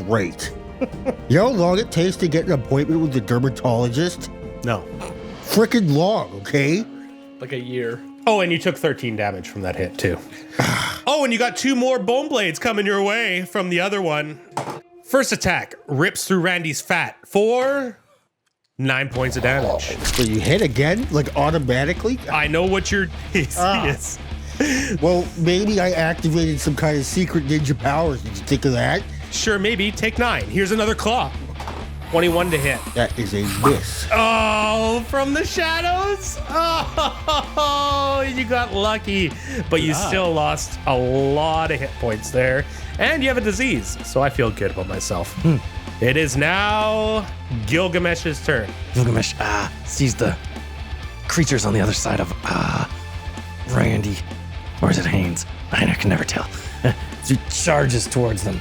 Great. You know how long it takes to get an appointment with the dermatologist? No. Frickin' long, okay? Like a year. Oh, and you took 13 damage from that hit, too. Oh, and you got 2 more bone blades coming your way from the other one. First attack rips through Randy's fat for 9 points of damage. So you hit again, like automatically? I know what your DC is. Well, maybe I activated some kind of secret ninja powers. Did you think of that? Sure, maybe. Take 9. Here's another claw. 21 to hit. That is a miss. Oh, from the shadows? Oh, you got lucky. But you still lost a lot of hit points there. And you have a disease, so I feel good about myself. It is now Gilgamesh's turn. Gilgamesh sees the creatures on the other side of Randy. Or is it Haynes? I can never tell. He charges towards them.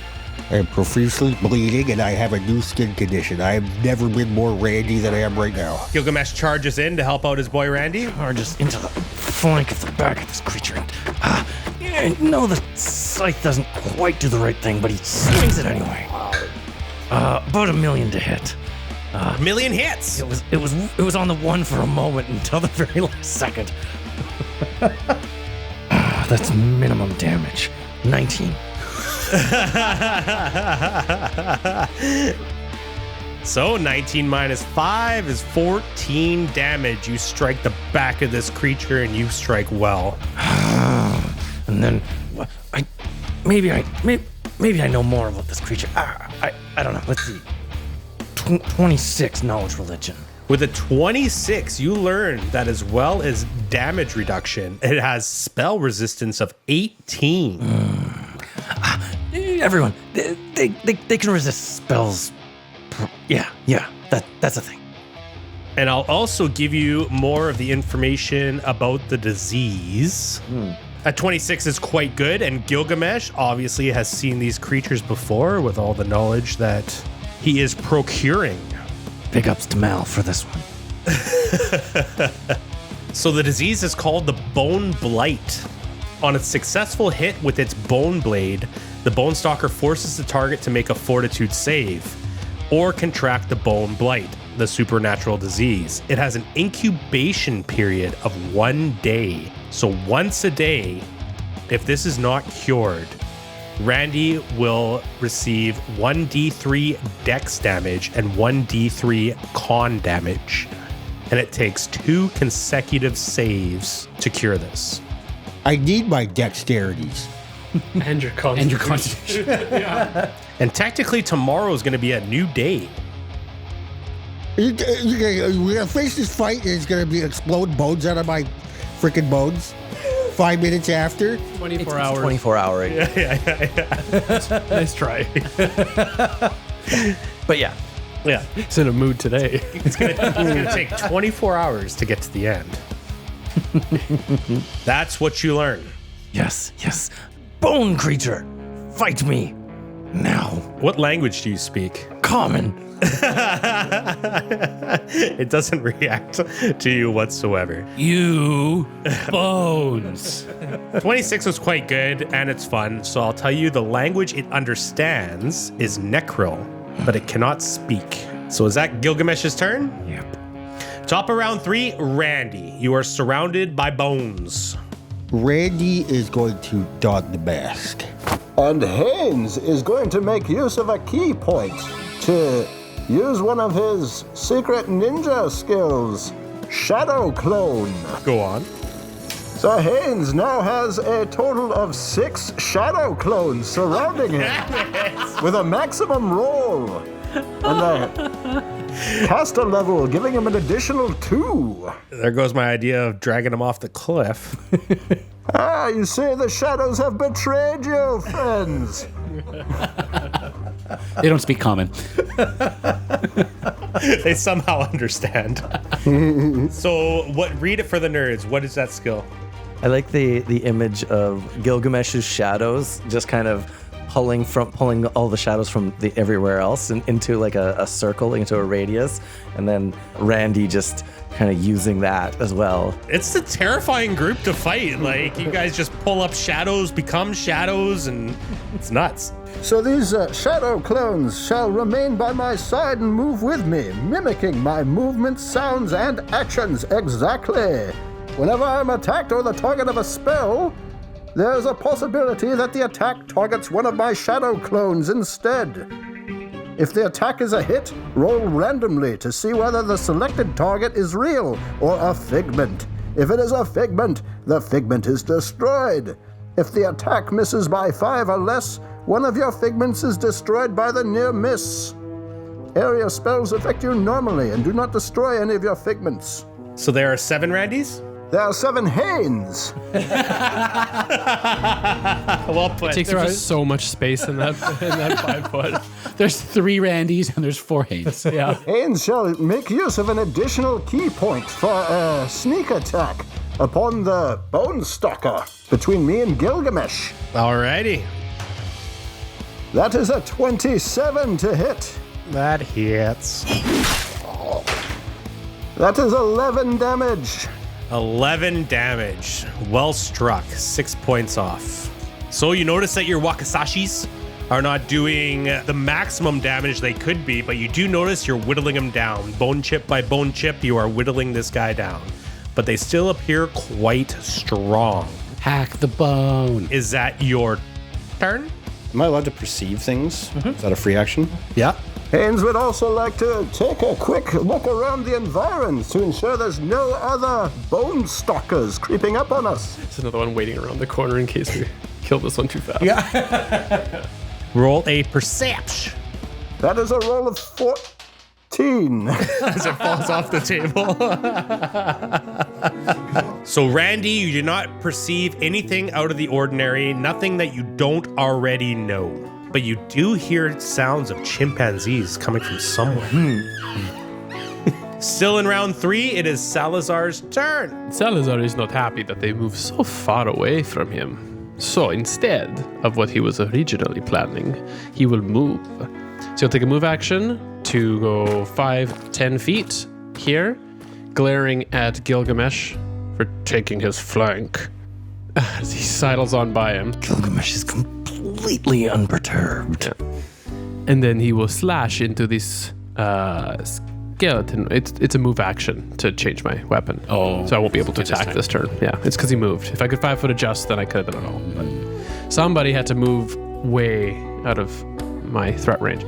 I am profusely bleeding and I have a new skin condition. I have never been more Randy than I am right now. Gilgamesh charges in to help out his boy Randy. Charges into the flank of the back of this creature. I know the scythe doesn't quite do the right thing, but he swings it anyway. About 1 million to hit. 1 million hits. It was on the one for a moment until the very last second. That's minimum damage. 19. So 19 minus 5 is 14 damage. You strike the back of this creature and you strike well. And then maybe I know more about this creature. I don't know. Let's see. 26 knowledge religion. With a 26, you learn that as well as damage reduction, it has spell resistance of 18. Everyone, they can resist spells. Yeah, that's a thing. And I'll also give you more of the information about the disease. A 26 is quite good, and Gilgamesh obviously has seen these creatures before with all the knowledge that he is procuring. Big ups to Mal for this one. So the disease is called the Bone Blight. On a successful hit with its bone blade, the Bone Stalker forces the target to make a fortitude save or contract the Bone Blight, the supernatural disease. It has an incubation period of 1 day. So once a day, if this is not cured, Randy will receive 1d3 dex damage and 1d3 con damage. And it takes 2 consecutive saves to cure this. I need my dexterities. And your constitution. And technically tomorrow is going to be a new day. We're gonna face this fight and it's gonna be explode bones out of my freaking bones. 5 minutes after. 24 hours. 24 hour. Nice try. But yeah. Yeah. It's in a mood today. It's gonna take 24 hours to get to the end. That's what you learn. Yes. Bone creature, fight me now. What language do you speak? Common. It doesn't react to you whatsoever. You bones. 26 was quite good and it's fun, so I'll tell you the language it understands is Necro, but it cannot speak. So is that Gilgamesh's turn? Yep. Top of round 3, Randy. You are surrounded by bones. Randy is going to don the mask. And Haynes is going to make use of a key point to use one of his secret ninja skills, Shadow Clone. Go on. So Haynes now has a total of 6 Shadow Clones surrounding him with a maximum roll. And the caster level giving him an additional 2. There goes my idea of dragging him off the cliff. You say the shadows have betrayed you, friends. They don't speak common. They somehow understand. So, read it for the nerds. What is that skill? I like the image of Gilgamesh's shadows just kind of pulling all the shadows from everywhere else into like a circle, into a radius, and then Randy just kind of using that as well. It's a terrifying group to fight. Like, you guys just pull up shadows, become shadows, and it's nuts. So these shadow clones shall remain by my side and move with me, mimicking my movements, sounds, and actions exactly. Whenever I'm attacked or the target of a spell, there's a possibility that the attack targets one of my shadow clones instead. If the attack is a hit, roll randomly to see whether the selected target is real or a figment. If it is a figment, the figment is destroyed. If the attack misses by 5 or less, one of your figments is destroyed by the near miss. Area spells affect you normally and do not destroy any of your figments. So there are 7 Randys? There are 7 Hanes. Well put. It takes up just so much space in that 5 foot. There's 3 Randys and there's 4 Hanes. Yeah. Hanes shall make use of an additional key point for a sneak attack upon the Bone Stalker between me and Gilgamesh. Alrighty. That is a 27 to hit. That hits. That is 11 damage. 11 damage. Well struck. 6 points off. So you notice that your Wakasashis are not doing the maximum damage they could be, but you do notice you're whittling them down. Bone chip by bone chip, you are whittling this guy down. But they still appear quite strong. Hack the bone. Is that your turn? Am I allowed to perceive things? Is that a free action? Yeah. Hanes would also like to take a quick look around the environs to ensure there's no other Bone Stalkers creeping up on us. There's another one waiting around the corner in case we kill this one too fast. Yeah. Roll a perception. That is a roll of 14. As it falls off the table. So, Randy, you do not perceive anything out of the ordinary, nothing that you don't already know. But you do hear sounds of chimpanzees coming from somewhere. Still in round 3, it is Salazar's turn. Salazar is not happy that they move so far away from him. So instead of what he was originally planning, he will move. So he'll take a move action to go 5-10 feet here, glaring at Gilgamesh for taking his flank. As he sidles on by him. Gilgamesh is completely unperturbed. Yeah. And then he will slash into this skeleton. It's a move action to change my weapon. Oh. So I won't be able to attack this turn. Yeah, it's because he moved. If I could 5 foot adjust, then I could have done it all. But somebody had to move way out of my threat range.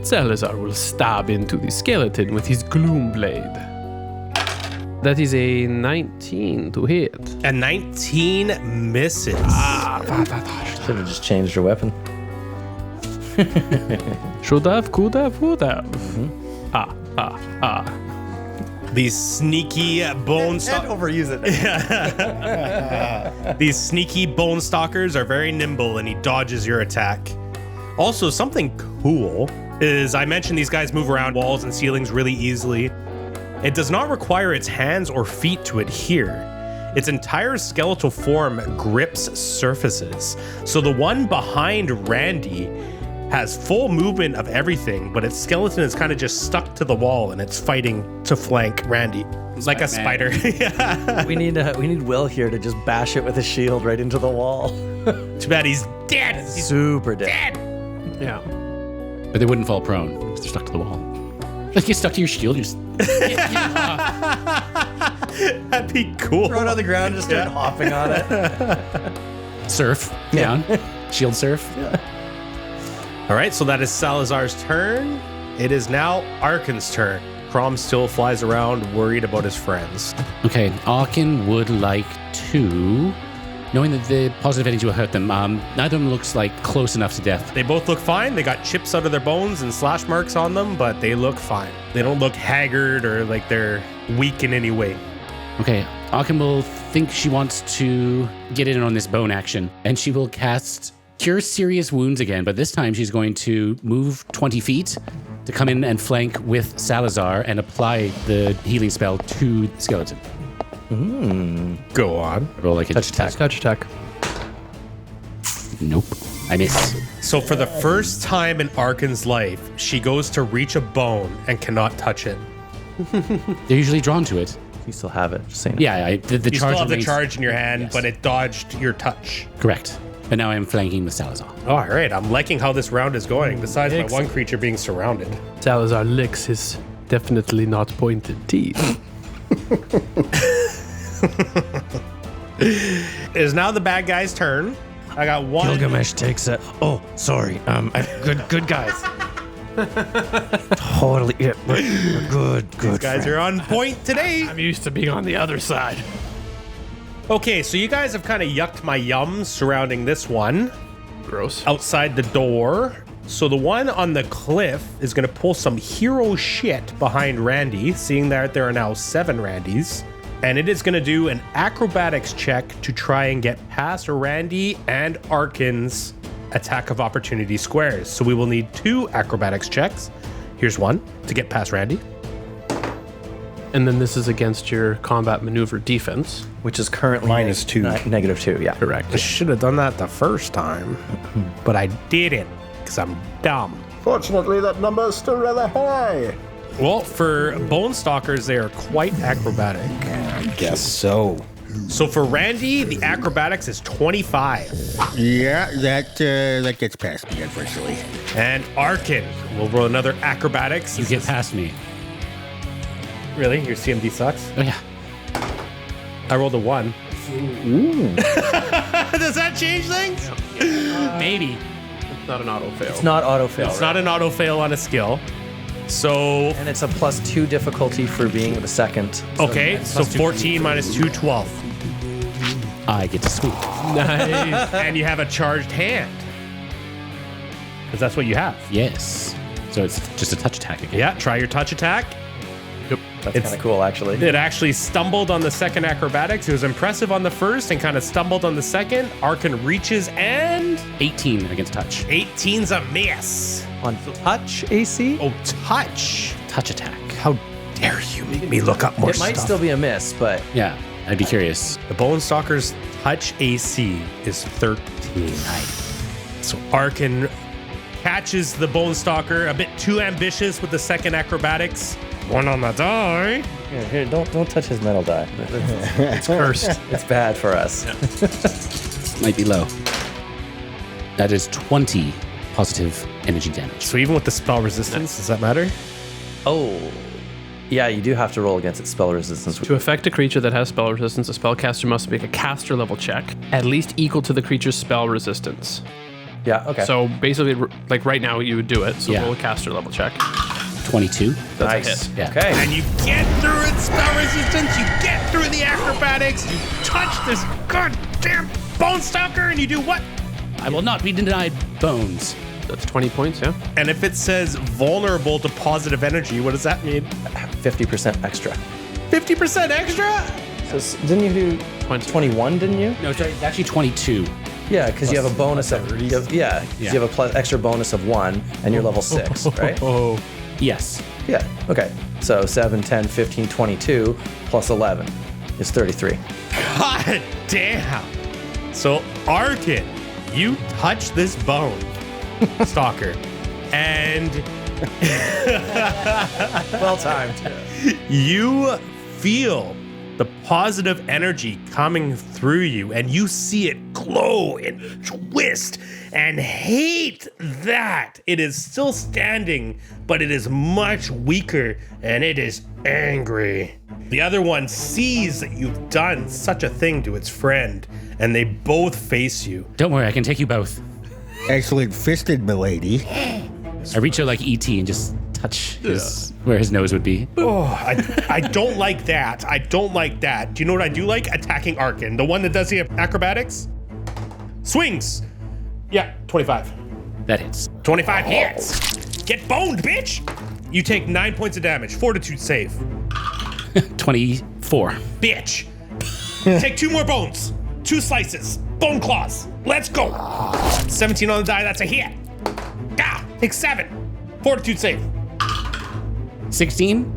Salazar will stab into the skeleton with his gloom blade. That is a 19 to hit. A 19 misses. Should have just changed your weapon. Should have, could have, would have. These sneaky bone Overuse it. These sneaky bone stalkers are very nimble, and he dodges your attack. Also, something cool is I mentioned these guys move around walls and ceilings really easily. It does not require its hands or feet to adhere. Its entire skeletal form grips surfaces. So the one behind Randy has full movement of everything, but its skeleton is kind of just stuck to the wall and it's fighting to flank Randy. Like a spider. Yeah. We need Will here to just bash it with a shield right into the wall. Too bad he's dead. He's Super dead. Yeah. But they wouldn't fall prone because they're stuck to the wall. Like you stuck to your shield, you just That'd be cool. Throw it on the ground, just start hopping on it. surf down. Shield surf. All right, so that is Salazar's turn. It is now Arkin's turn. Crom still flies around worried about his friends. Okay, Arkin would like to, knowing that the positive endings will hurt them, neither of them looks like close enough to death. They both look fine. They got chips out of their bones and slash marks on them, but they look fine. They don't look haggard or like they're weak in any way. Okay, Arkin will think she wants to get in on this bone action, and she will cast Cure serious wounds again, but this time she's going to move 20 feet to come in and flank with Salazar and apply the healing spell to the skeleton. Go on. Roll like a Touch attack. Touch attack. Nope. I miss. So for the first time in Arkin's life, she goes to reach a bone and cannot touch it. They're usually drawn to it. You still have it. Just saying. Yeah, the You charge still have the remains- charge in your hand, Yes. but it dodged your touch. Correct. But now I'm flanking with Salazar. All right, I'm liking how this round is going, besides my one creature being surrounded. Salazar licks his definitely not pointed teeth. It is now the bad guy's turn. I got one. Gilgamesh takes it. Oh, sorry. Good guys. Totally. Yeah, we're good. Good. Guys are on point today. I'm used to being on the other side. Okay, so you guys have kind of yucked my yums surrounding this one Gross. outside the door. So the one on the cliff is going to pull some hero shit behind Randy, seeing that there are now 7 Randys. And it is going to do an acrobatics check to try and get past Randy and Arkin's attack of opportunity squares. So we will need 2 acrobatics checks. Here's one to get past Randy. And then this is against your combat maneuver defense. Which is currently -2. -2, yeah. Correct. I should have done that the first time, but I didn't because I'm dumb. Fortunately, that number is still rather high. Well, for Bone Stalkers, they are quite acrobatic. Guess so. So for Randy, the acrobatics is 25. Yeah, that gets past me, unfortunately. And Arkin will roll another acrobatics. You get past me. Really? Your CMD sucks? Oh, yeah. I rolled a 1. Ooh. Does that change things? Maybe. It's not an auto fail. It's not auto fail. It's not an auto fail on a skill. So, And it's a +2 difficulty for being the second. okay, so 14 minus 2, 12. I get to sweep. Nice. And you have a charged hand. Because that's what you have. Yes. So it's just a touch attack again. Yeah, try your touch attack. That's kind of cool, actually. It actually stumbled on the second acrobatics. It was impressive on the first and kind of stumbled on the second. Arkin reaches and 18 against touch. 18's a miss. On touch AC? Oh, touch. Touch attack. How dare you make me look up more It might stuff. still be a miss, but Yeah, I'd be curious. The Bone Stalker's touch AC is 13. So Arkin catches the Bone Stalker, a bit too ambitious with the second acrobatics. 1 on the die. here, don't touch his metal die. It's cursed. It's bad for us. Might be low. That is 20 positive energy damage. So even with the spell resistance, does that matter? Oh. Yeah, you do have to roll against its spell resistance. To affect a creature that has spell resistance, a spellcaster must make a caster level check, at least equal to the creature's spell resistance. Yeah, okay. So basically, like right now, you would do it. So Yeah. roll a caster level check. 22. That's a hit. Yeah. Okay. And you get through its spell resistance, you get through the acrobatics, you touch this goddamn Bone Stalker, and you do what? I will not be denied bones. That's 20 points, yeah? And if it says vulnerable to positive energy, what does that mean? 50% extra. 50% extra? So didn't you do 21, didn't you? No, it's actually 22. Yeah, because you have a bonus of you have a extra bonus of 1 and you're level 6, right? Oh. Yes. Yeah. Okay. So 7, 10, 15, 22 plus 11 is 33. God damn. So Arkin, you touch this Bone Stalker, and Well timed. you feel the positive energy coming through you, and you see it glow and twist and hate that it is still standing, but it is much weaker and it is angry. The other one sees that you've done such a thing to its friend, and they both face you. Don't worry, I can take you both. Excellent fisted, milady. I reach out like ET and just touch where his nose would be. Oh, I don't like that. I don't like that. Do you know what I do like? Attacking Arkin, the one that does the acrobatics. Swings. Yeah, 25. That hits. 25 hits. Get boned, bitch. You take 9 points of damage. Fortitude save. 24. Bitch. Take 2 more bones. 2 slices. Bone claws. Let's go. 17 on the die. That's a hit. Take 7. Fortitude save. 16?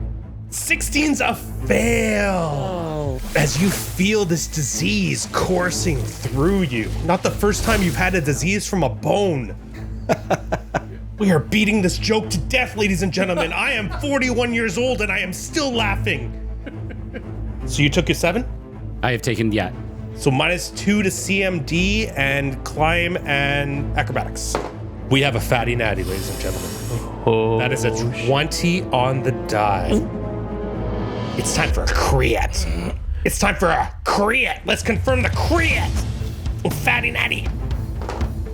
16's a fail. As you feel this disease coursing through you. Not the first time you've had a disease from a bone. We are beating this joke to death, ladies and gentlemen. I am 41 years old and I am still laughing. So you took your 7? I have taken, yeah. So -2 to CMD and climb and acrobatics. We have a fatty natty, ladies and gentlemen. Oh, That is a 20 on the die. It's time for a crit. It's time for a crit. Let's confirm the crit. Oh, fatty natty.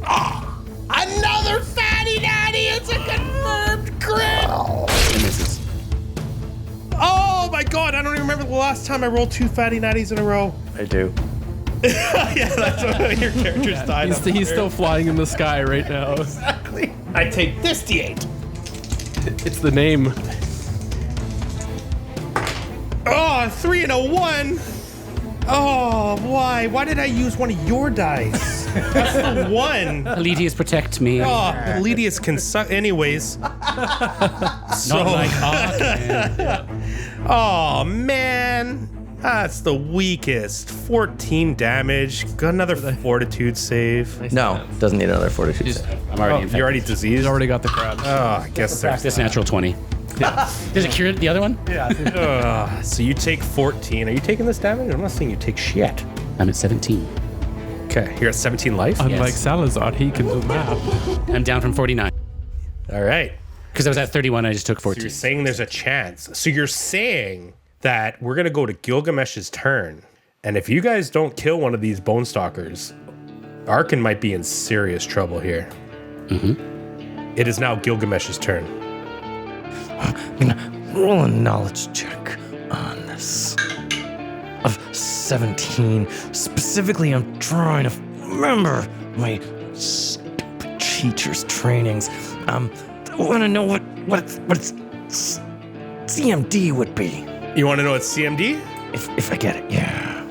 Oh, another fatty natty. It's a confirmed crit. It misses. Oh my God. I don't even remember the last time I rolled 2 fatty natties in a row. I do. Yeah, that's what your character's died. he's still flying in the sky right now. Exactly. I take this D8. It's the name. Oh, 3 and a 1. Oh, why? Why did I use one of your dice? That's the 1. Elitius, protect me. Oh, Elitius can suck. Anyways. So, Not like Arkin. oh, man. That's the weakest. 14 damage. Got another fortitude save. No, doesn't need another fortitude save. I'm already Oh, infected. you're already diseased? He's already got the crabs. Oh, I guess there's Practice natural 20. Does it cure the other one? So you take 14. Are you taking this damage? I'm not saying you take shit. I'm at 17. Okay, you're at 17 life? Unlike Yes. Salazar, he can do math. I'm down from 49. All right. Because I was at 31, I just took So 14. you're saying there's a chance. So you're saying that we're going to go to Gilgamesh's turn. And if you guys don't kill one of these bone stalkers, Arkin might be in serious trouble here. It is now Gilgamesh's turn. I'm gonna roll a knowledge check on this. Of 17. Specifically, I'm trying to remember my stupid teacher's trainings. I want to know what its CMD would be. You want to know what CMD? If I get it, yeah.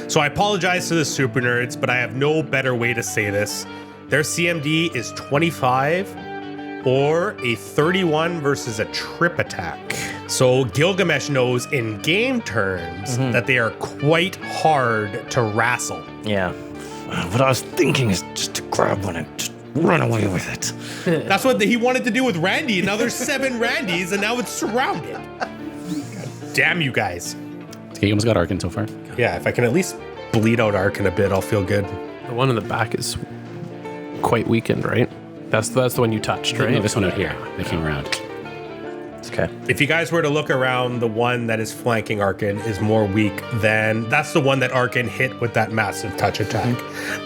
So I apologize to the super nerds, but I have no better way to say this. Their CMD is 25 or a 31 versus a trip attack. So Gilgamesh knows in game terms that they are quite hard to wrestle. Yeah. What I was thinking is just to grab one and just run away with it. That's what he wanted to do with Randy, and now there's 7 Randys, and now it's surrounded. God damn you guys. Okay, you almost got Arkin so far. Yeah, if I can at least bleed out Arkin a bit, I'll feel good. The one in the back is quite weakened, right? That's the one you touched, right? No, this one out here. They came around. Okay. If you guys were to look around, the one that is flanking Arkin is more weak than... That's the one that Arkin hit with that massive touch attack.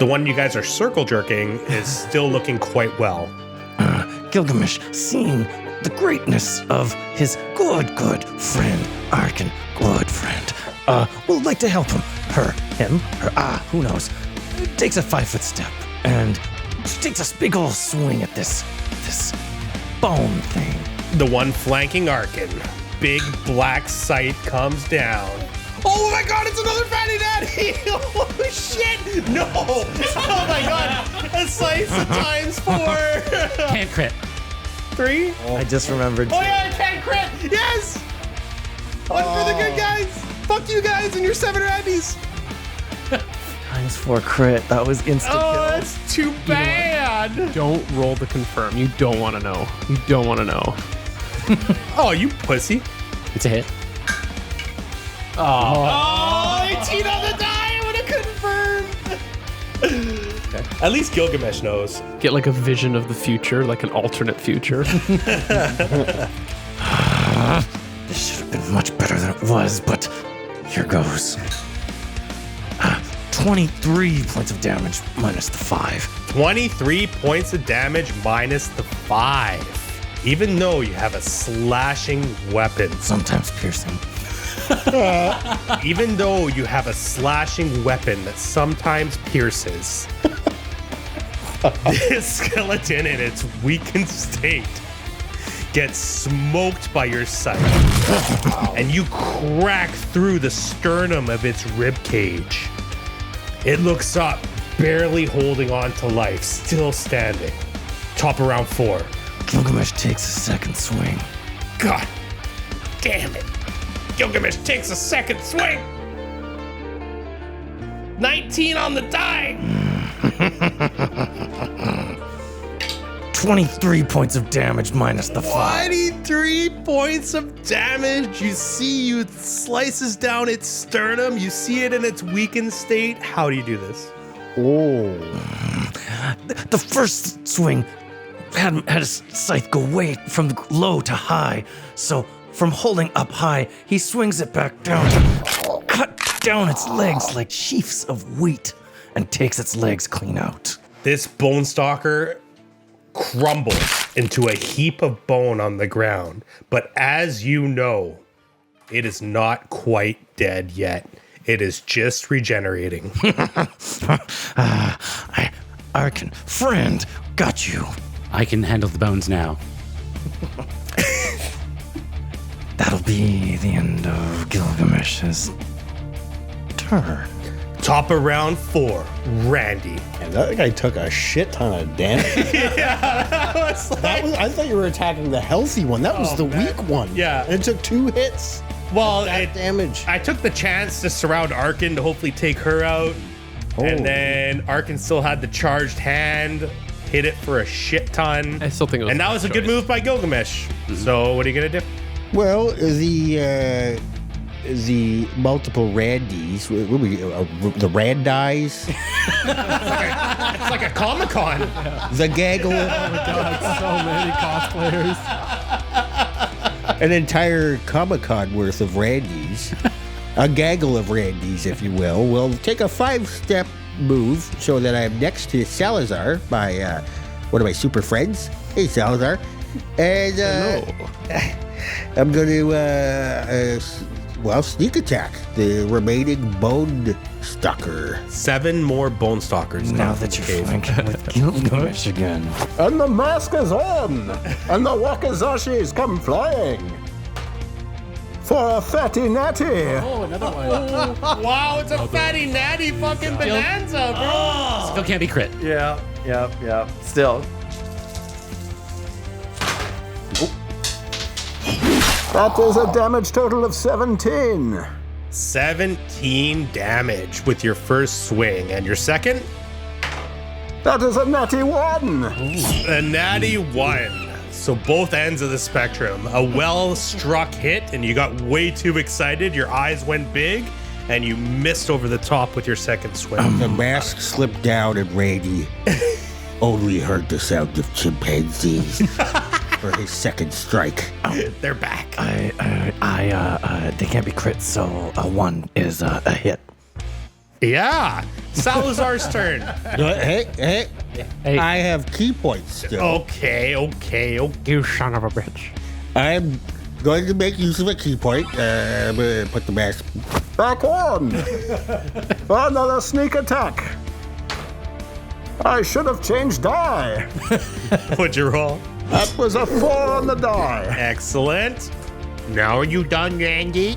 The one you guys are circle jerking is still looking quite well. Gilgamesh, seeing the greatness of his good friend, Arkin, good friend, would like to help him. Him, who knows, takes a 5-foot step and takes a big ol' swing at this bone thing. The one flanking Arkin. Big black sight comes down. Oh my god, it's another fatty daddy! Oh shit! No! Oh my god! A slice of ×4! Can't crit. 3? I just remembered. Oh yeah, I can't crit! Yes! One for the good guys! Fuck you guys and your 7 Randys! ×4 crit. That was instant Oh, kill. that's too bad! Don't roll the confirm. You don't want to know. You don't want to know. Oh, you pussy. It's a hit. Oh, 18 on the die! I would have confirmed! Okay. At least Gilgamesh knows. Get like a vision of the future, like an alternate future. This should have been much better than it was, but here goes. 23 points of damage minus the 5. 23 points of damage minus the 5. Even though you have a slashing weapon. Sometimes piercing. Even though you have a slashing weapon that sometimes pierces. This skeleton in its weakened state gets smoked by your sight. And you crack through the sternum of its rib cage. It looks up barely holding on to life, still standing. Top of round 4. Gilgamesh takes a second swing. God damn it. Gilgamesh takes a second swing. 19 on the die. 23 points of damage minus the 5. 23 points of damage. You see you slices down its sternum. You see it in its weakened state. How do you do this? The first swing had his scythe go way from low to high. So from holding up high, he swings it back down to cut down its legs like sheafs of wheat and takes its legs clean out. This bone stalker crumbles into a heap of bone on the ground. But as you know, it is not quite dead yet. It is just regenerating. Arkin, friend, got you. I can handle the bones now. That'll be the end of Gilgamesh's turn. Top of round 4, Randy. And that guy took a shit ton of damage. I thought you were attacking the healthy one. That was the weak one. Yeah. And it took 2 hits. Well, That damage. I took the chance to surround Arkin to hopefully take her out. And then Arkin still had the charged hand, hit it for a shit ton. I still think it was and that was a good choice. move by Gilgamesh. So what are you going to do? Well, the multiple Randys, the Randies, It's like a Comic-Con. the gaggle, So many cosplayers. an entire Comic-Con worth of Randys, a gaggle of Randys, if you will take a 5-step move so that I'm next to Salazar, my one of my super friends. Hey, Salazar. And I'm going to, sneak attack the remaining Bone Stalker. 7 more Bone Stalkers. Now that you're flanking with Gilgamesh again. And the mask is on! And the Wakazashis come flying! For a fatty natty! Wow, it's a fatty natty fucking bonanza, bro. Still can't be crit. Yeah. Still. That is a damage total of 17. 17 damage with your first swing. And your second? That is a natty 1. A natty 1. So both ends of the spectrum. A well-struck hit, and you got way too excited. Your eyes went big, and you missed over the top with your second swing. The mask slipped down and Randy only heard the sound of chimpanzees for his second strike. They're back. They can't be crits, so a 1 is a hit. Yeah. Salazar's turn. Hey, I have key points still. Okay. You son of a bitch. I'm going to make use of a key point. I'm going to put the mask Back on! For another sneak attack. I should have changed die. What'd you roll? That was a 4 on the die. Excellent. Now are you done, Randy?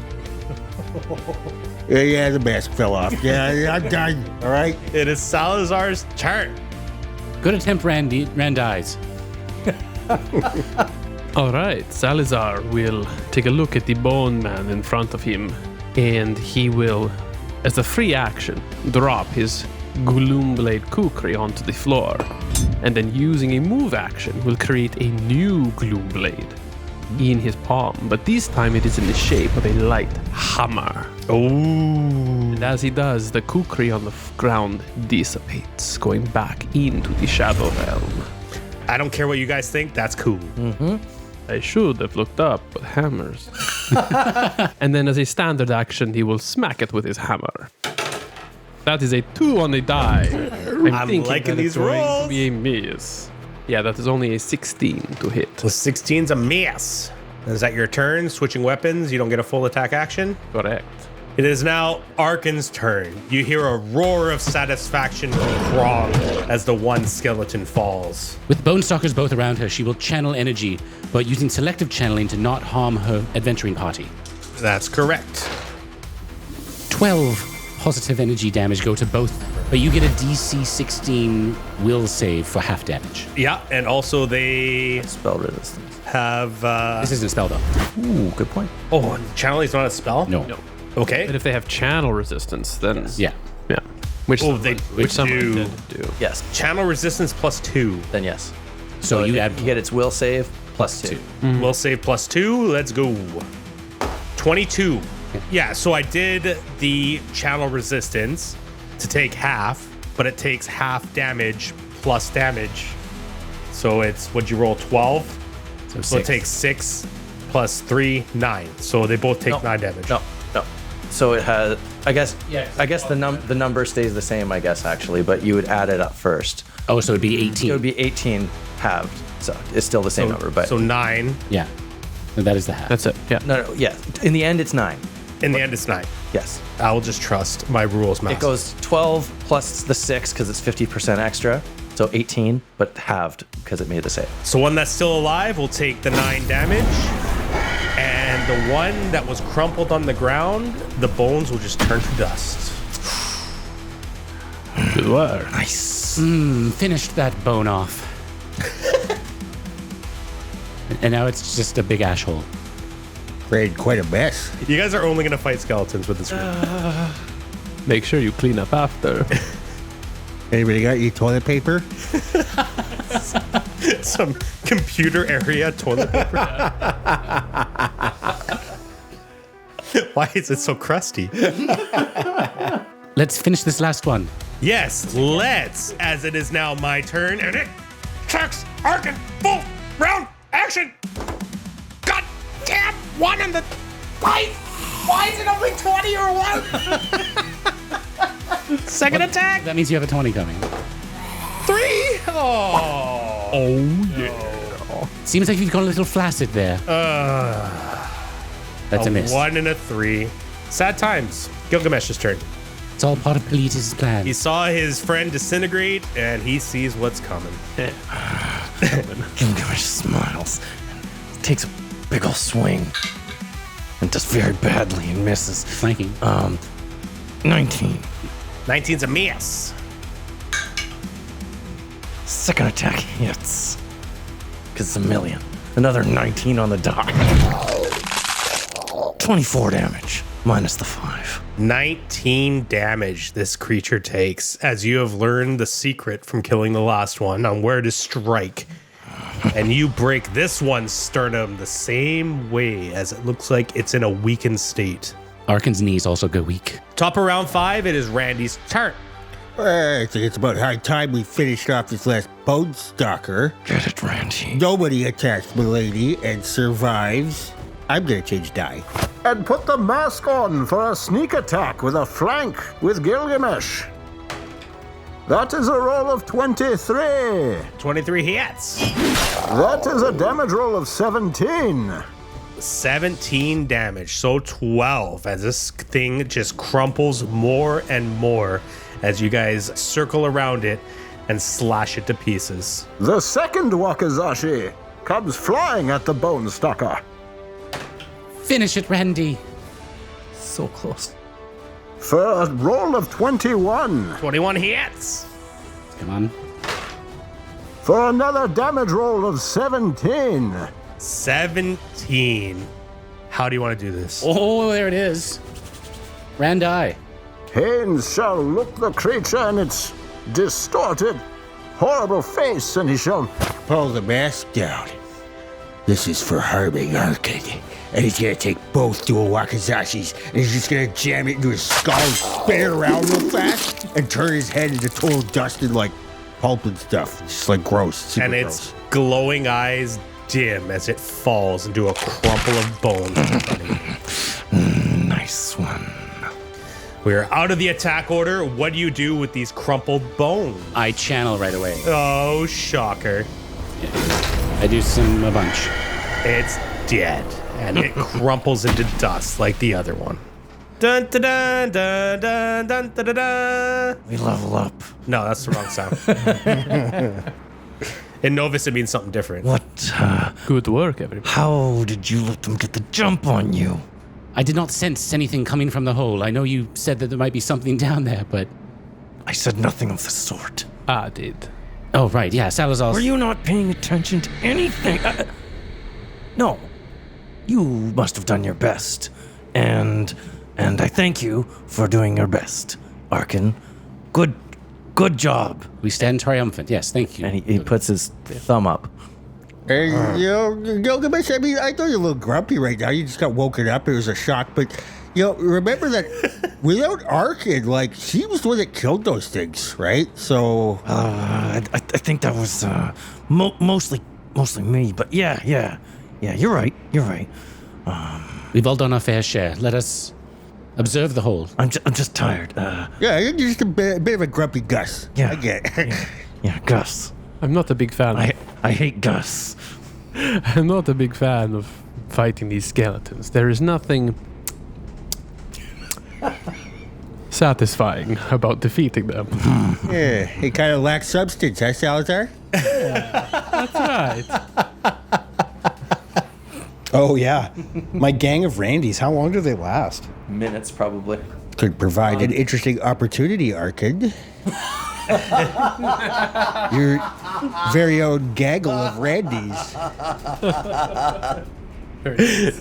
Yeah, the mask fell off. Yeah, I'm done. All right. It is Salazar's turn. Good attempt, Randies. All right, Salazar will take a look at the bone man in front of him, and he will, as a free action, drop his Gloomblade kukri onto the floor, and then using a move action will create a new Gloomblade in his palm, but this time it is in the shape of a light hammer. Oh. And as he does, the kukri on the ground dissipates, going back into the Shadow Realm. I don't care what you guys think. That's cool. I should have looked up with hammers. And then as a standard action, he will smack it with his hammer. That is a 2 on the die. I'm thinking liking that it's these going rolls. to be a miss. Yeah, that is only a 16 to hit. So 16's a miss. Is that your turn? Switching weapons, you don't get a full attack action? Correct. It is now Arkin's turn. You hear a roar of satisfaction from Krog as the one skeleton falls. With bone stalkers both around her, she will channel energy, but using selective channeling to not harm her adventuring party. That's correct. 12 positive energy damage go to both But you get a DC 16 will save for half damage. Yeah, and also they Spell resistance. have. This isn't a spell though. Ooh, good point. Oh, channeling's not a spell? No. Okay. And if they have channel resistance, then Yeah. yeah. Which which some do. tend to do. Yes. Channel resistance +2. Then yes. So you add You get its will save plus 2. We'll save +2. Let's go. 22. Yeah, so I did the channel resistance to take half, but it takes half damage plus damage. So it's, what'd you roll, 12? So it takes 6 plus 3, 9. So they both take 9 damage. No. So it has. I guess. I guess the number stays the same. I guess actually, but you would add it up first. Oh, so it'd be 18. It would be 18 halved. So it's still the same number, but So 9. Yeah. And that is the half. That's it. Yeah. no. Yeah. In the end, it's 9. In the end, it's 9. Yes. I will just trust my rules master. It goes 12 plus the 6 because it's 50% extra. So 18, but halved because it made the save. So one that's still alive will take the 9 damage. And the one that was crumpled on the ground, the bones will just turn to dust. Good work. Nice. Finished that bone off. And now it's just a big ash hole. Created quite a mess. You guys are only going to fight skeletons with this group. Make sure you clean up after. Anybody got your toilet paper? Some computer area toilet paper. Why is it so crusty? Let's finish this last one. Yes, let's, as it is now my turn, and it checks Arkin full round action. God damn, one in the. Why is it only 20 or one? Second attack, That means you have a 20 coming. 3. Oh yeah. Seems like you've gone a little flaccid there. That's a miss. 1 and a 3. Sad times. Gilgamesh's turn. It's all part of Politis' plan. He saw his friend disintegrate, and he sees what's coming. Gilgamesh smiles and takes a big ol' swing and does very badly and misses. Flanking. 19. 19's a miss. Second attack hits. Because it's a million. Another 19 on the die. 24 damage. Minus the 5. 19 damage this creature takes as you have learned the secret from killing the last one on where to strike. And you break this one's sternum the same way as it looks like it's in a weakened state. Arkin's knees also go weak. Top of round 5, it is Randy's turn. I think it's about high time we finished off this last bone stalker. Get it, Randy. Nobody attacks Milady and survives. I'm gonna change die. And put the mask on for a sneak attack with a flank with Gilgamesh. That is a roll of 23. 23 hits. That is a damage roll of 17. 17 damage, so 12 as this thing just crumples more and more as you guys circle around it and slash it to pieces. The second Wakizashi comes flying at the bone stalker. Finish it, Randy. So close. For a roll of 21. 21 hits. Come on. For another damage roll of 17. 17. How do you want to do this? Oh, there it is. Randi. Haynes shall look the creature in its distorted, horrible face, and he shall Pull the mask down. This is for harming Arkin. And he's gonna take both dual Wakizashis and he's just gonna jam it into his skull and spin it around real fast and turn his head into total dust and like pulp and stuff. It's just like gross. Super And gross. its glowing eyes dim as it falls into a crumple of bones in front of you. Nice one. We're out of the attack order. What do you do with these crumpled bones? I channel right away. Oh, shocker. I do a bunch. It's dead. And it crumples into dust like the other one. Dun dun dun dun dun dun dun dun dun. We level up. No, that's the wrong sound. In Novus, it means something different. What? Good work, everybody. How did you let them get the jump on you? I did not sense anything coming from the hole. I know you said that there might be something down there, but I said nothing of the sort. I did. Oh, right. Yeah, Salazar. Were you not paying attention to anything? No. You must have done your best. And I thank you for doing your best, Arkin. Good job. We stand triumphant. Yes, thank you. And he puts his thumb up. And, Gilgamesh, I mean, I know you're a little grumpy right now. You just got woken up. It was a shock. But, remember that without Arkin, like, she was the one that killed those things, right? So... I think that was mostly me. But yeah, you're right. We've all done our fair share. Let us observe the whole. I'm just tired. Yeah, you're just a bit of a grumpy Gus. Yeah. I get it. Yeah, Gus. I'm not a big fan. I hate Gus. I'm not a big fan of fighting these skeletons. There is nothing satisfying about defeating them. Yeah, it kind of lacks substance, huh, Salazar? That's right. Oh, yeah. My gang of Randys, how long do they last? Minutes, probably. Could provide an interesting opportunity, Arkin. Your very own gaggle of Randys.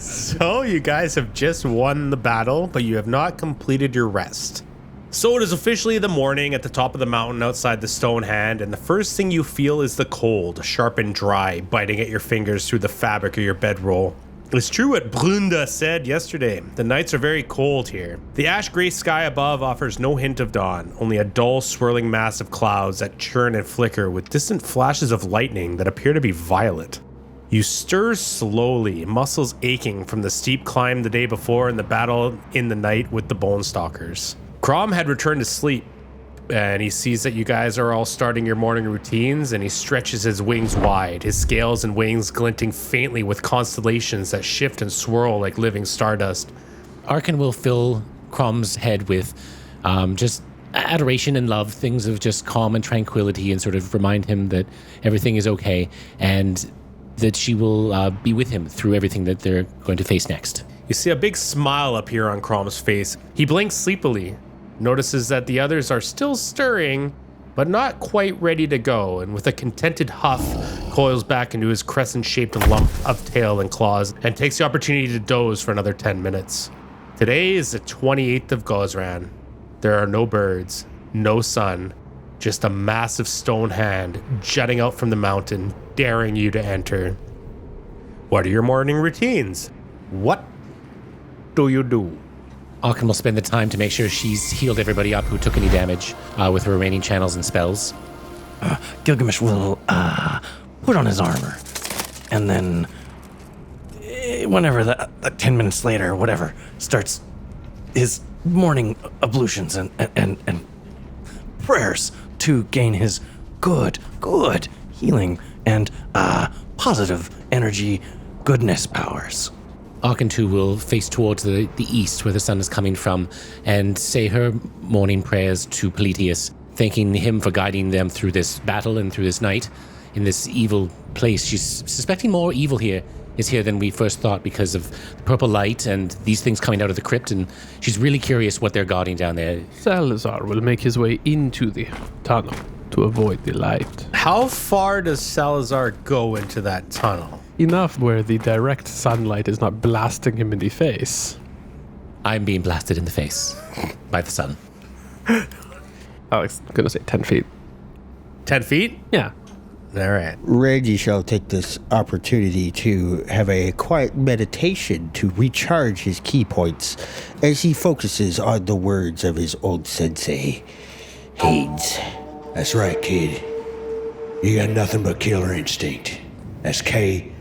So you guys have just won the battle, but you have not completed your rest. So it is officially the morning at the top of the mountain outside the stone hand, and the first thing you feel is the cold, sharp and dry, biting at your fingers through the fabric of your bedroll. It's true what Brunda said yesterday. The nights are very cold here. The ash-gray sky above offers no hint of dawn, only a dull, swirling mass of clouds that churn and flicker with distant flashes of lightning that appear to be violet. You stir slowly, muscles aching from the steep climb the day before and the battle in the night with the Bone Stalkers. Crom had returned to sleep, and he sees that you guys are all starting your morning routines, and he stretches his wings wide, his scales and wings glinting faintly with constellations that shift and swirl like living stardust. Arkin will fill Crom's head with just adoration and love, things of just calm and tranquility, and sort of remind him that everything is okay, and that she will be with him through everything that they're going to face next. You see a big smile appear on Crom's face. He blinks sleepily, notices that the others are still stirring, but not quite ready to go, and with a contented huff, coils back into his crescent-shaped lump of tail and claws, and takes the opportunity to doze for another 10 minutes. Today is the 28th of Gozran. There are no birds, no sun, just a massive stone hand jutting out from the mountain, daring you to enter. What are your morning routines? What do you do? Arkin will spend the time to make sure she's healed everybody up who took any damage with her remaining channels and spells. Gilgamesh will put on his armor, and then whenever that 10 minutes later, whatever, starts his morning ablutions and prayers to gain his good healing and positive energy goodness powers. Arkin too will face towards the east where the sun is coming from and say her morning prayers to Politius, thanking him for guiding them through this battle and through this night in this evil place. She's suspecting more evil is here than we first thought because of the purple light and these things coming out of the crypt, and she's really curious what they're guarding down there. Salazar will make his way into the tunnel to avoid the light. How far does Salazar go into that tunnel? Enough where the direct sunlight is not blasting him in the face. I'm being blasted in the face by the sun. Alex, I'm gonna say 10 feet. 10 feet? Yeah. All right. Reggie shall take this opportunity to have a quiet meditation to recharge his key points as he focuses on the words of his old sensei, Haynes. That's right, kid. You got nothing but killer instinct. That's K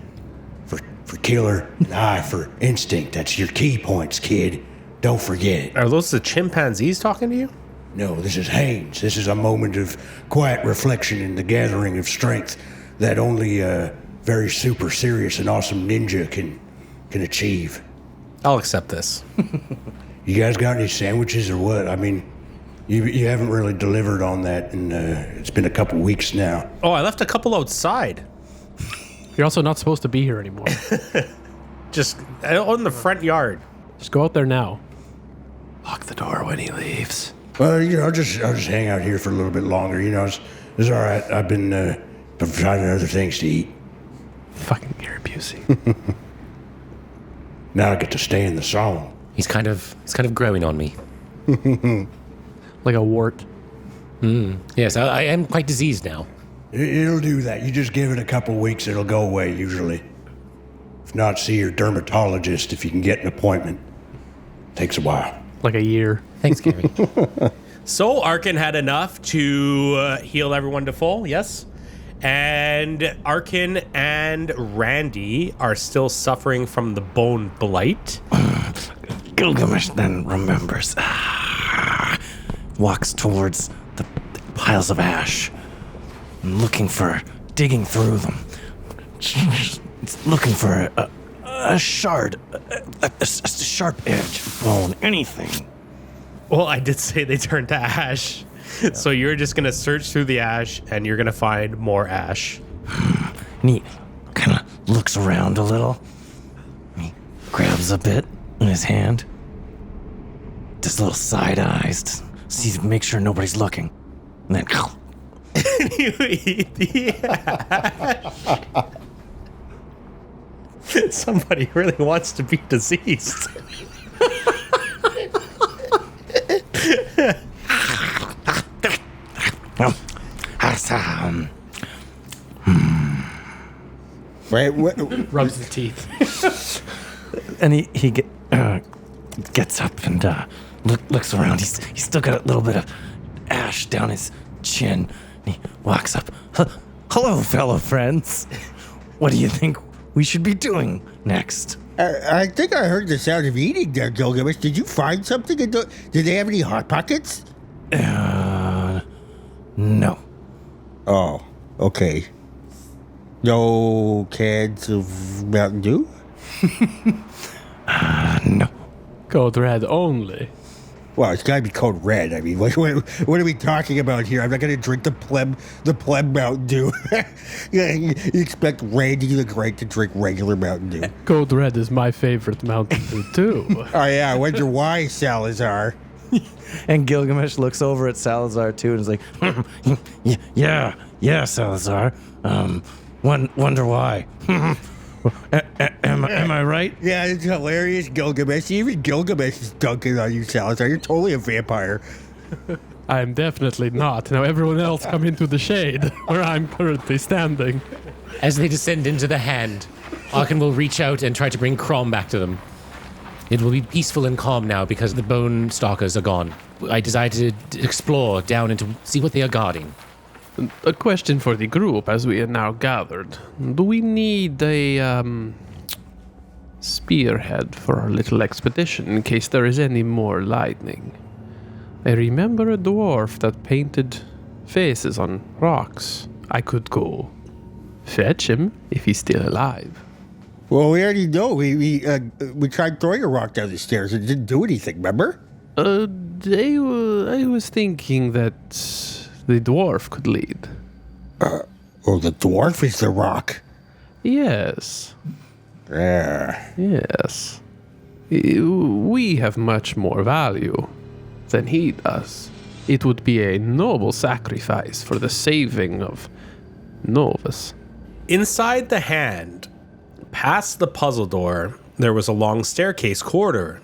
for killer, and I for instinct. That's your key points, kid. Don't forget it. Are those the chimpanzees talking to you? No, this is Haynes. This is a moment of quiet reflection in the gathering of strength that only a very super serious and awesome ninja can achieve. I'll accept this. You guys got any sandwiches or what? I mean, you haven't really delivered on that, and it's been a couple weeks now. Oh, I left a couple outside. You're also not supposed to be here anymore. Just out in the front yard. Just go out there now. Lock the door when he leaves. Well, I'll just hang out here for a little bit longer. It's all right. I've been finding other things to eat. Fucking Gary Busey. Now I get to stay in the song. He's kind of growing on me. Like a wart. Yes, I am quite diseased now. It'll do that. You just give it a couple weeks, it'll go away usually. If not, see your dermatologist if you can get an appointment. Takes a while. Like a year. Thanks, Gary. So Arkin had enough to heal everyone to full, yes? And Arkin and Randy are still suffering from the bone blight. Gilgamesh then remembers. Walks towards the piles of ash, digging through them. Looking for a shard, a sharp edge, bone, anything. Well, I did say they turned to ash. Yeah. So you're just going to search through the ash and you're going to find more ash. And he kind of looks around a little. He grabs a bit in his hand. Does little side eyes. Sees, make sure nobody's looking. And then you eat the ash. Somebody really wants to be diseased. Right? Rubs his teeth. And he gets up and looks around. He's still got a little bit of ash down his chin. And he walks up. Hello, fellow friends. What do you think we should be doing next? I think I heard the sound of eating there, Gilgamesh. Did you find something? Did they have any Hot Pockets? No. Oh, okay. No cans of Mountain Dew? No. Code Red only. Well, it's gotta be Code Red. I mean, what are we talking about here? I'm not gonna drink the pleb Mountain Dew. Yeah, you expect Randy the Great to drink regular Mountain Dew. Code Red is my favorite Mountain Dew too. Oh yeah, I wonder why, Salazar. And Gilgamesh looks over at Salazar too and is like, yeah, Salazar. Wonder why. Am I right? Yeah, it's hilarious, Gilgamesh. Even Gilgamesh is dunking on you, Salazar. You're totally a vampire. I am definitely not. Now everyone else come into the shade where I'm currently standing. As they descend into the hand, Arkin will reach out and try to bring Crom back to them. It will be peaceful and calm now because the bone stalkers are gone. I decided to explore down and to see what they are guarding. A question for the group as we are now gathered. Do we need a spearhead for our little expedition in case there is any more lightning? I remember a dwarf that painted faces on rocks. I could go fetch him if he's still alive. Well, we already know. We tried throwing a rock down the stairs and it didn't do anything, remember? I was thinking that the dwarf could lead. Oh, the dwarf is the rock. Yes. Yeah. Yes. We have much more value than he does. It would be a noble sacrifice for the saving of Novus. Inside the hand, past the puzzle door, there was a long staircase corridor.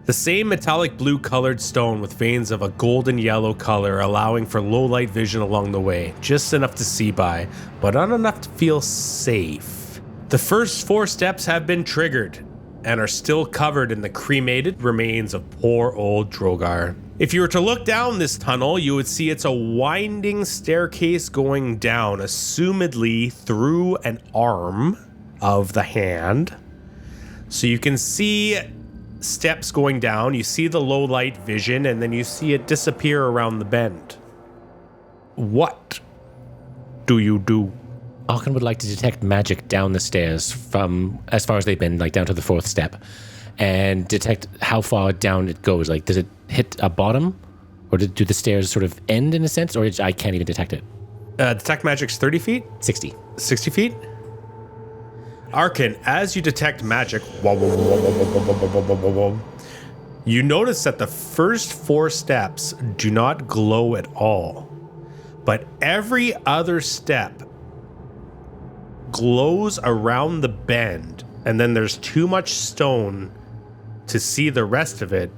The same metallic blue colored stone with veins of a golden yellow color, allowing for low light vision along the way, just enough to see by, but not enough to feel safe. The first 4 steps have been triggered and are still covered in the cremated remains of poor old Drogar. If you were to look down this tunnel, you would see it's a winding staircase going down, assumedly through an arm of the hand. So you can see steps going down, you see the low light vision, and then you see it disappear around the bend. What do you do? Arkin would like to detect magic down the stairs from as far as they've been, like down to the 4th step, and detect how far down it goes. Like, does it hit a bottom, or do the stairs sort of end in a sense, or I can't even detect it? Detect magic's 30 feet? 60. 60 feet? Arkin, as you detect magic, You notice that the first 4 steps do not glow at all, but every other step glows around the bend, and then there's too much stone to see the rest of it,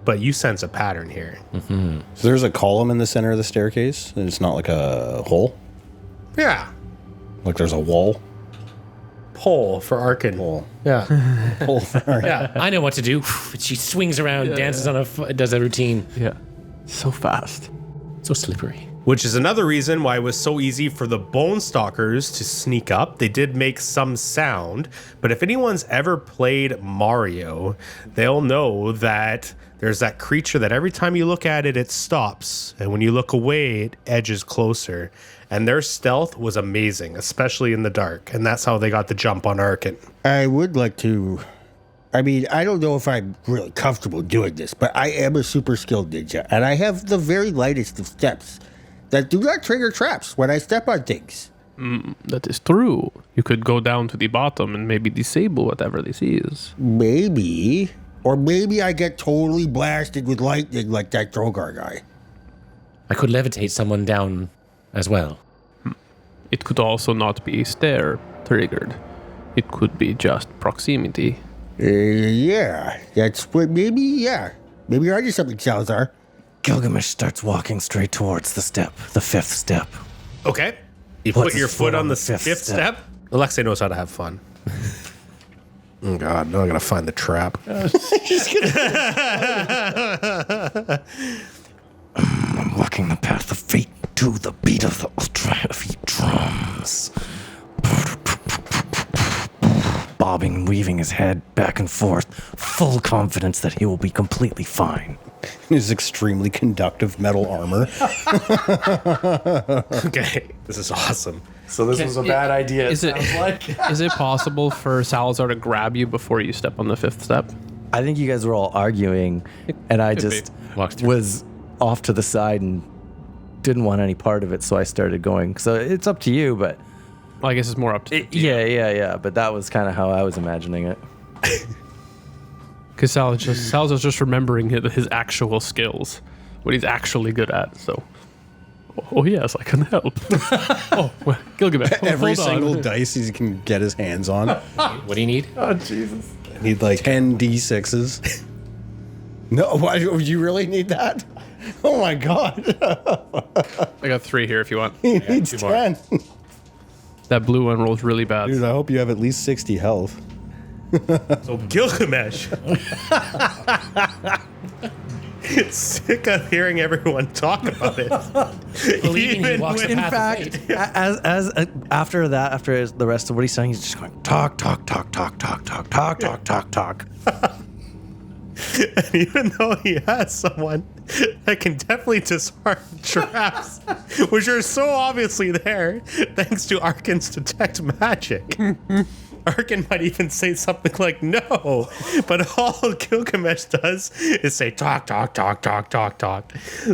but you sense a pattern here. So there's a column in the center of the staircase, and it's not like a hole? Yeah. Like there's a wall? Pole for Arkin. Pole. Yeah. Hole for Yeah, I know what to do. She swings around, dances on does a routine. Yeah. So fast. So slippery. Which is another reason why it was so easy for the Bone Stalkers to sneak up. They did make some sound, but if anyone's ever played Mario, they'll know that there's that creature that every time you look at it, it stops. And when you look away, it edges closer. And their stealth was amazing, especially in the dark. And that's how they got the jump on Arkin. I would like to. I mean, I don't know if I'm really comfortable doing this, but I am a super skilled ninja, and I have the very lightest of steps that do not trigger traps when I step on things. That is true. You could go down to the bottom and maybe disable whatever this is. Maybe. Or maybe I get totally blasted with lightning like that Drogar guy. I could levitate someone down as well. It could also not be stair triggered. It could be just proximity. Yeah, that's what maybe you're onto something, Salazar. Gilgamesh starts walking straight towards the 5th step. Okay. You Puts put your his foot foot on on the the 5th fifth step. Alexei knows how to have fun. Oh, God. Now I got to find the trap. I'm walking the path of fate to the beat of the ultra heavy drums. Bobbing and weaving his head back and forth, full confidence that he will be completely fine. His extremely conductive metal armor. Okay. This is awesome. So this was a bad idea. Is it possible for Salazar to grab you before you step on the 5th step? I think you guys were all arguing, and I Could just Walks through. was off to the side and didn't want any part of it, so I started going. So it's up to you, but Well, I guess it's more up to yeah. But that was kind of how I was imagining it. Because Salazar's just remembering his actual skills, what he's actually good at. So, oh yes, I can help. Oh, well, Gilgamesh. Every hold on. single dice he can get his hands on. What do you need? Oh Jesus! I need like 10 D6s. No, why do you really need that? Oh my God. I got 3 here if you want. He needs 10. That blue one rolls really bad. Dude, I hope you have at least 60 health. So Gilgamesh. Sick of hearing everyone talk about it. Believing he walks the In path of fact, fate. as after the rest of what he's saying, he's just going talk. And even though he has someone that can definitely disarm traps, which are so obviously there, thanks to Arkin's detect magic. Arkin might even say something like no, but all Gilgamesh does is say talk.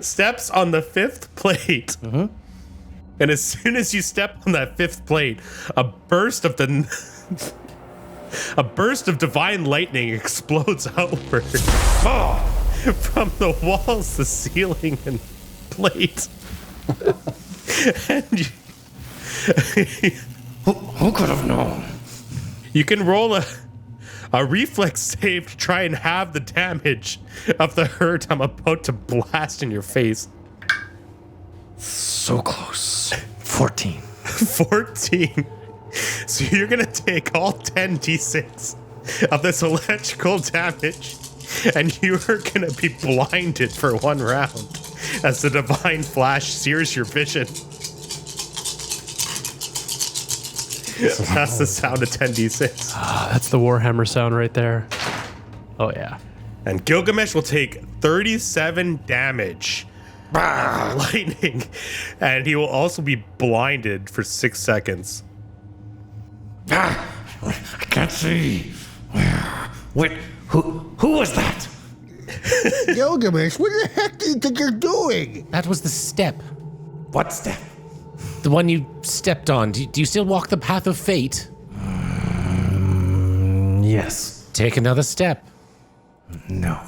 Steps on the 5th plate. And as soon as you step on that 5th plate, a burst of divine lightning explodes outward from the walls, the ceiling, and plate. And Who could have known? you can roll a reflex save to try and halve the damage of the hurt I'm about to blast in your face. So close. 14. 14. So you're gonna take all 10 d6 of this electrical damage, and you are gonna be blinded for 1 round as the divine flash sears your vision. That's the sound of 10 d6. That's the Warhammer sound right there. Oh yeah. And Gilgamesh will take 37 damage. Lightning. And he will also be blinded for 6 seconds. I can't see. Wait, who was that? Gilgamesh, what the heck do you think you're doing? That was the step. What step? The one you stepped on. Do you still walk the path of fate? Yes. Take another step. No.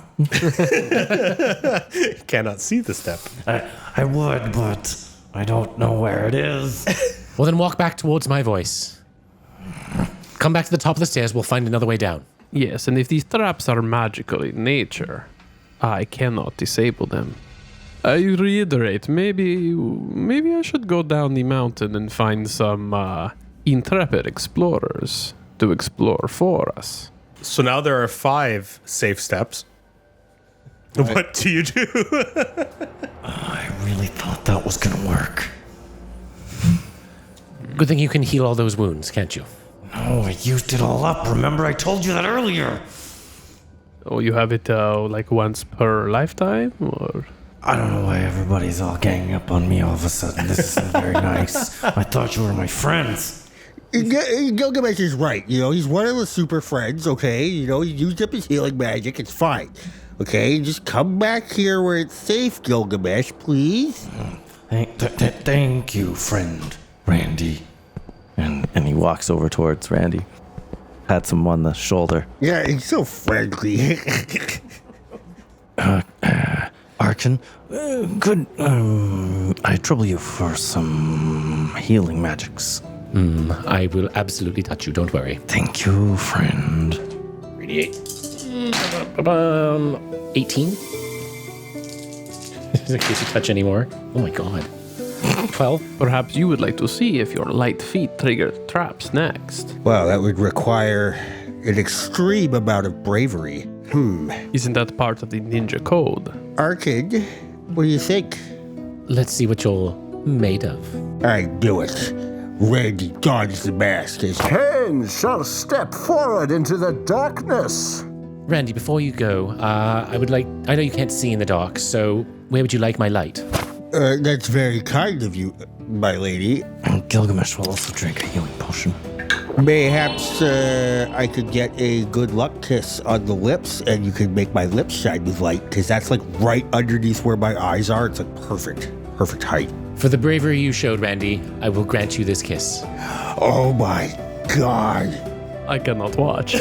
Cannot see the step. I would, but I don't know where it is. Well, then walk back towards my voice. Come back to the top of the stairs. We'll find another way down. Yes, and if these traps are magical in nature, I cannot disable them. I reiterate, maybe I should go down the mountain and find some intrepid explorers to explore for us. So now there are 5 safe steps. What do you do? I really thought that was gonna work. Good thing you can heal all those wounds, can't you? No, I used it all up. Remember, I told you that earlier. Oh, you have it like once per lifetime, or? I don't know why everybody's all ganging up on me all of a sudden. This isn't very nice. I thought you were my friends. Gilgamesh is right. He's one of the super friends, okay? He used up his healing magic. It's fine. Okay, just come back here where it's safe, Gilgamesh, please. Thank you, friend, Randy. And he walks over towards Randy. Pats him on the shoulder. Yeah, he's so friendly. Arkin, could I trouble you for some healing magics? I will absolutely touch you. Don't worry. Thank you, friend. 88. 18. In case you touch any more. Oh my god. 12. Perhaps you would like to see if your light feet trigger traps next. Well, that would require an extreme amount of bravery. Isn't that part of the ninja code? Arkin, what do you think? Let's see what you're made of. I do it. Randy dons the mask. Haynes shall step forward into the darkness. Randy, before you go, I know you can't see in the dark, so where would you like my light? That's very kind of you, my lady. And Gilgamesh will also drink a healing potion. Mayhaps I could get a good luck kiss on the lips, and you could make my lips shine with light, because that's like right underneath where my eyes are. It's like perfect height. For the bravery you showed, Randy, I will grant you this kiss. Oh my God. I cannot watch.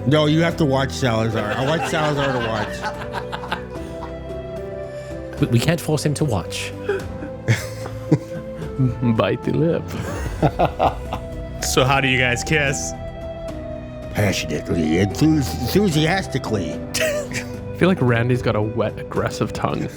No, you have to watch Salazar. I want Salazar to watch. We can't force him to watch. Bite the lip. So how do you guys kiss? Passionately, enthusiastically. I feel like Randy's got a wet, aggressive tongue.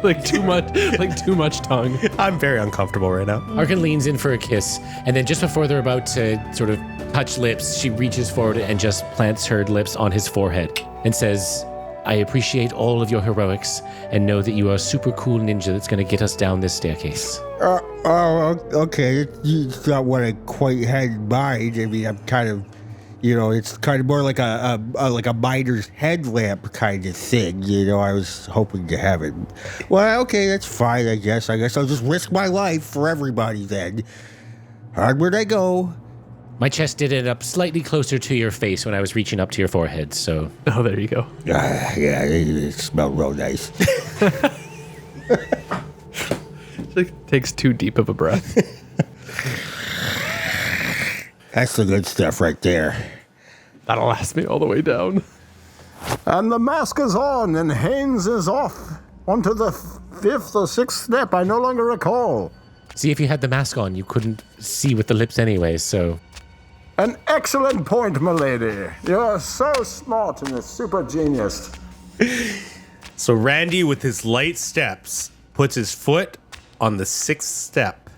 like too much tongue. I'm very uncomfortable right now. Arkin leans in for a kiss, and then just before they're about to sort of touch lips, she reaches forward and just plants her lips on his forehead and says, I appreciate all of your heroics and know that you are a super cool ninja that's going to get us down this staircase. Okay. It's not what I quite had in mind. I mean, I'm kind of, it's kind of more like a miner's headlamp kind of thing. I was hoping to have it. Well, okay, that's fine, I guess. I'll just risk my life for everybody then. Onward I go. My chest did end up slightly closer to your face when I was reaching up to your forehead, so... Oh, there you go. Yeah, it smelled real nice. It takes too deep of a breath. That's the good stuff right there. That'll last me all the way down. And the mask is on, and Haynes is off onto the 5th or 6th step. I no longer recall. See, if you had the mask on, you couldn't see with the lips anyway, so... An excellent point, milady. You're so smart and a super genius. So Randy, with his light steps, puts his foot on the 6th step,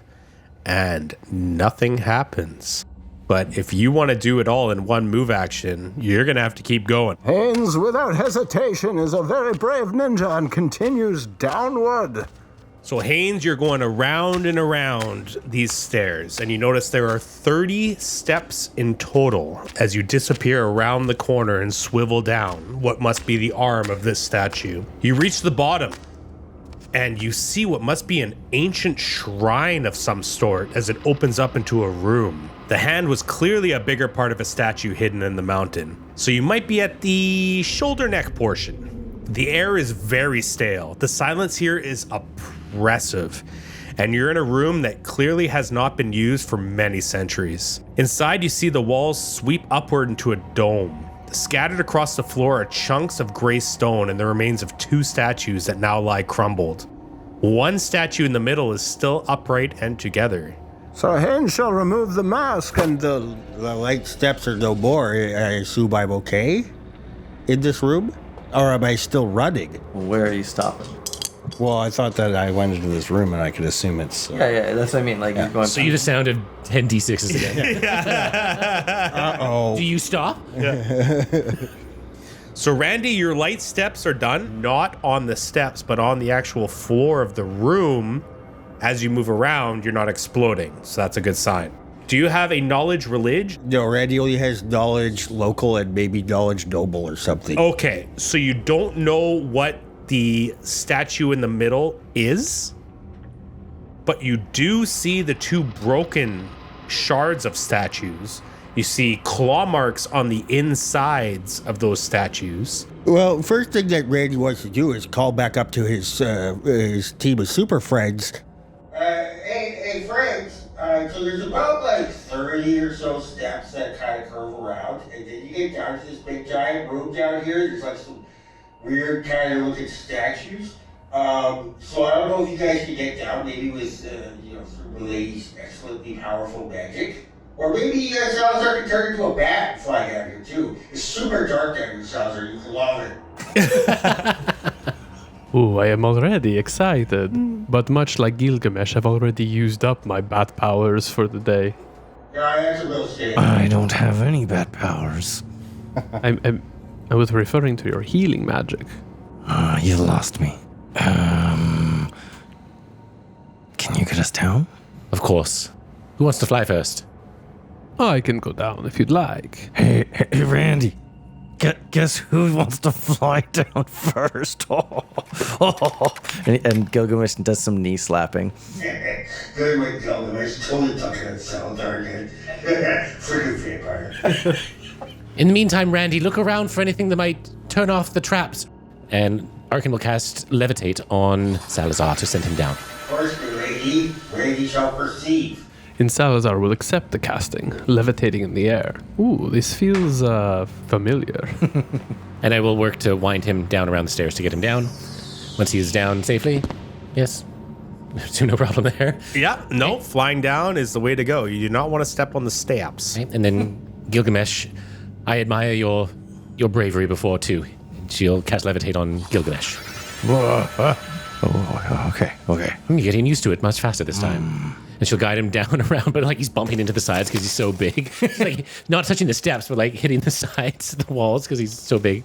and nothing happens. But if you want to do it all in one move action, you're going to have to keep going. Haynes, without hesitation, is a very brave ninja and continues downward. So Haynes, you're going around and around these stairs, and you notice there are 30 steps in total as you disappear around the corner and swivel down what must be the arm of this statue. You reach the bottom, and you see what must be an ancient shrine of some sort as it opens up into a room. The hand was clearly a bigger part of a statue hidden in the mountain, so you might be at the shoulder neck portion. The air is very stale. The silence here is oppressive, and you're in a room that clearly has not been used for many centuries. Inside, you see the walls sweep upward into a dome. Scattered across the floor are chunks of gray stone and the remains of 2 statues that now lie crumbled. One statue in the middle is still upright and together. Sahin shall remove the mask and The light steps are no more. I assume I'm okay in this room? Or am I still running? Where are you stopping? Well, I thought that I went into this room and I could assume it's. Yeah, that's what I mean. Like, you're going. So you just sounded 10 d6s again. Uh-oh. Do you stop? So Randy, your light steps are done, not on the steps, but on the actual floor of the room. As you move around, you're not exploding, so that's a good sign. Do you have a knowledge religion? No, Randy only has knowledge local and maybe knowledge noble or something. Okay, so you don't know what the statue in the middle is, but you do see the 2 broken shards of statues. You see claw marks on the insides of those statues. Well, first thing that Randy wants to do is call back up to his team of super friends. Hey, friends. So there's about like 30 or so steps that kind of curve around, and then you get down to this big giant room down here. There's like some weird kind of looking statues. So I don't know if you guys can get down, maybe with some really excellently powerful magic. Or maybe Salazar can turn into a bat and fly down here too. It's super dark down here, Salazar. You can love it. Ooh, I am already excited. But much like Gilgamesh, I've already used up my bat powers for the day. Yeah, that's a little shame. I don't have any bad powers. I was referring to your healing magic. You lost me. Can you get us down? Of course. Who wants to fly first? I can go down if you'd like. Hey, Randy. Guess who wants to fly down first? And Gilgamesh does some knee slapping. Good way, Gilgamesh. Totally talking about Salazar again. Freaking vampire. In the meantime, Randy, look around for anything that might turn off the traps. And Arkin will cast Levitate on Salazar to send him down. First, Randy shall perceive. And Salazar will accept the casting, levitating in the air. Ooh, this feels familiar. And I will work to wind him down around the stairs to get him down. Once he is down safely, yes. So no problem there. Yeah, no, flying down is the way to go. You do not want to step on the steps. Right, and then Gilgamesh, I admire your bravery before too. She'll cast Levitate on Gilgamesh. Okay. You're getting used to it much faster this time. And she'll guide him down around, but like he's bumping into the sides because he's so big. Like not touching the steps, but like hitting the sides of the walls because he's so big.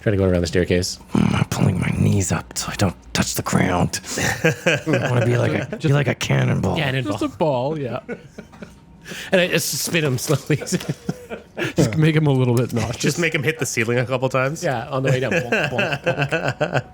Trying to go around the staircase. I'm pulling my knees up so I don't touch the ground. I want to be like a cannonball. Just a ball, yeah. And I just spin him slowly. Just make him a little bit nauseous. Just make him hit the ceiling a couple times. Yeah, on the way down. Bonk, bonk, bonk.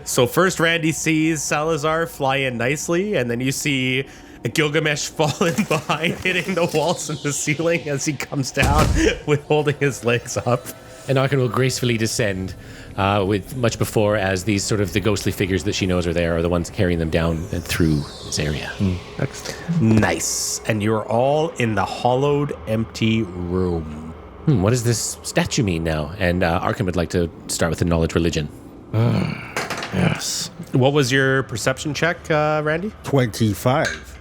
So first Randy sees Salazar fly in nicely, and then you see Gilgamesh falling behind, hitting the walls and the ceiling as he comes down with holding his legs up. And Arkin will gracefully descend with much before as these sort of the ghostly figures that she knows are there are the ones carrying them down and through this area. Next. Nice. And you're all in the hollowed, empty room. What does this statue mean now? And Arkin would like to start with the knowledge religion. Yes. What was your perception check, Randy? 25.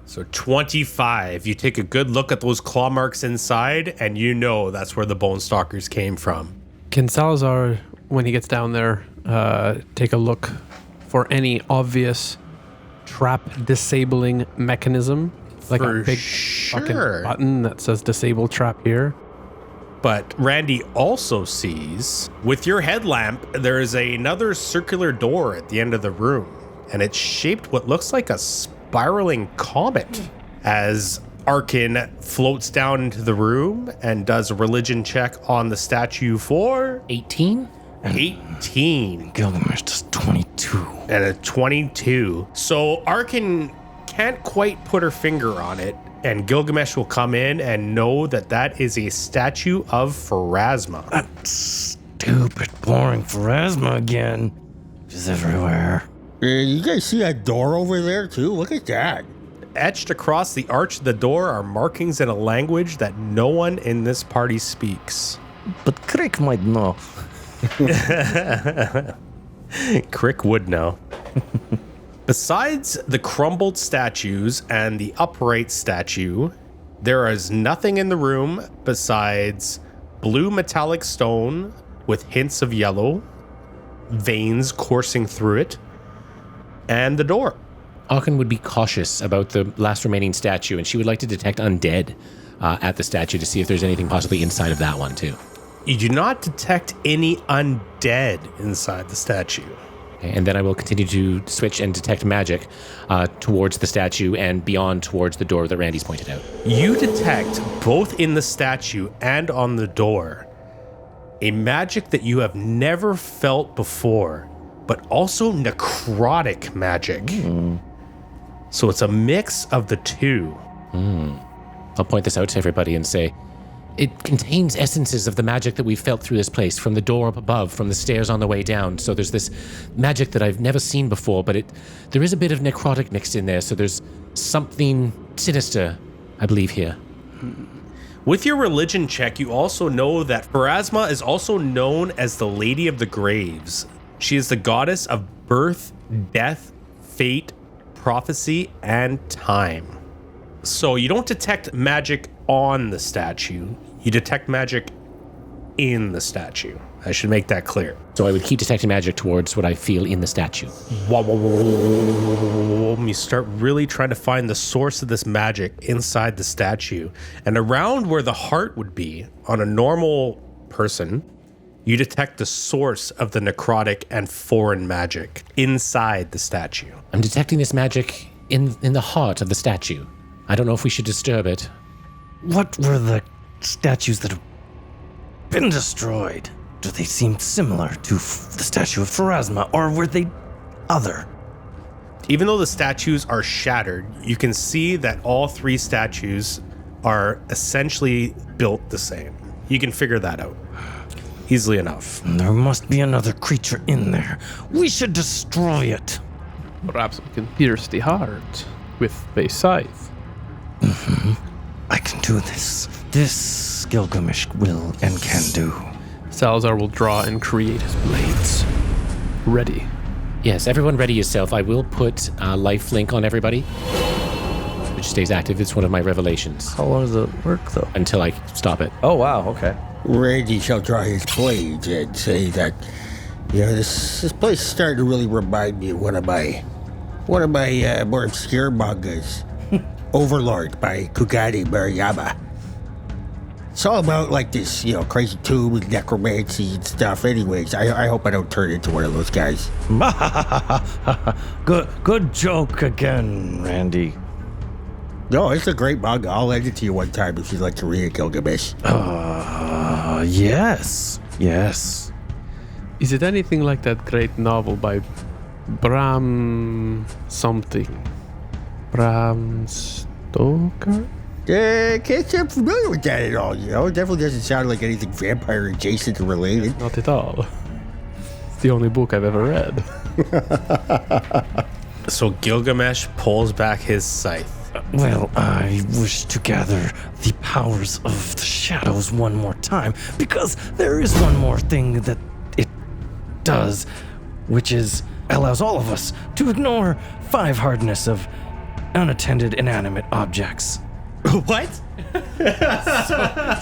So 25. You take a good look at those claw marks inside, and you know that's where the bone stalkers came from. Can Salazar, when he gets down there, take a look for any obvious trap disabling mechanism? Like For a big fucking button that says disable trap here? But Randy also sees, with your headlamp, there is another circular door at the end of the room, and it's shaped what looks like a spiraling comet. As Arkin floats down into the room and does a religion check on the statue for 18? 18. Gilgamesh does 22. And a 22. So Arkin can't quite put her finger on it, and Gilgamesh will come in and know that that is a statue of Pharasma. That stupid, boring Pharasma again. She's everywhere. You guys see that door over there, too? Look at that. Etched across the arch of the door are markings in a language that no one in this party speaks. But Crick might know. Crick would know. Besides the crumbled statues and the upright statue, there is nothing in the room besides blue metallic stone with hints of yellow, veins coursing through it, and the door. Aachen would be cautious about the last remaining statue, and she would like to detect undead at the statue to see if there's anything possibly inside of that one, too. You do not detect any undead inside the statue. Okay, and then I will continue to switch and detect magic towards the statue and beyond towards the door that Randy's pointed out. You detect, both in the statue and on the door, a magic that you have never felt before, but also necrotic magic. So it's a mix of the two. I'll point this out to everybody and say, it contains essences of the magic that we've felt through this place, from the door up above, from the stairs on the way down. So there's this magic that I've never seen before, but there is a bit of necrotic mixed in there, so there's something sinister, I believe, here. With your religion check, you also know that Pharasma is also known as the Lady of the Graves. She is the goddess of birth, death, fate, prophecy, and time. So you don't detect magic on the statue. You detect magic in the statue. I should make that clear. So I would keep detecting magic towards what I feel in the statue. You start really trying to find the source of this magic inside the statue. And around where the heart would be on a normal person, you detect the source of the necrotic and foreign magic inside the statue. I'm detecting this magic in the heart of the statue. I don't know if we should disturb it. What were the statues that have been destroyed? Do they seem similar to the statue of Pharasma, or were they other? Even though the statues are shattered, you can see that all three statues are essentially built the same. You can figure that out easily enough. There must be another creature in there. We should destroy it. Perhaps we can pierce the heart with a scythe. I can do this. This Gilgamesh will and can do. Salazar will draw and create his blades. Ready. Yes, everyone ready yourself. I will put life link on everybody, which stays active. It's one of my revelations. How long does it work, though? Until I stop it. Oh, wow, okay. Randy shall draw his blades and say that, this place is starting to really remind me of one of my more obscure mangas, Overlord by Kugane Maruyama. It's all about like this, crazy tomb with necromancy and stuff. Anyways, I hope I don't turn into one of those guys. Good joke again, Randy. No, it's a great manga. I'll lend it to you one time if you'd like to read Gilgamesh. Yes. Is it anything like that great novel by Bram something? Bram Stoker? Can't say I'm familiar with that at all, It definitely doesn't sound like anything vampire adjacent or related. Not at all. It's the only book I've ever read. So Gilgamesh pulls back his scythe. Well, I wish to gather the powers of the shadows one more time, because there is one more thing that it does, which is allows all of us to ignore 5 hardness of unattended inanimate objects. What?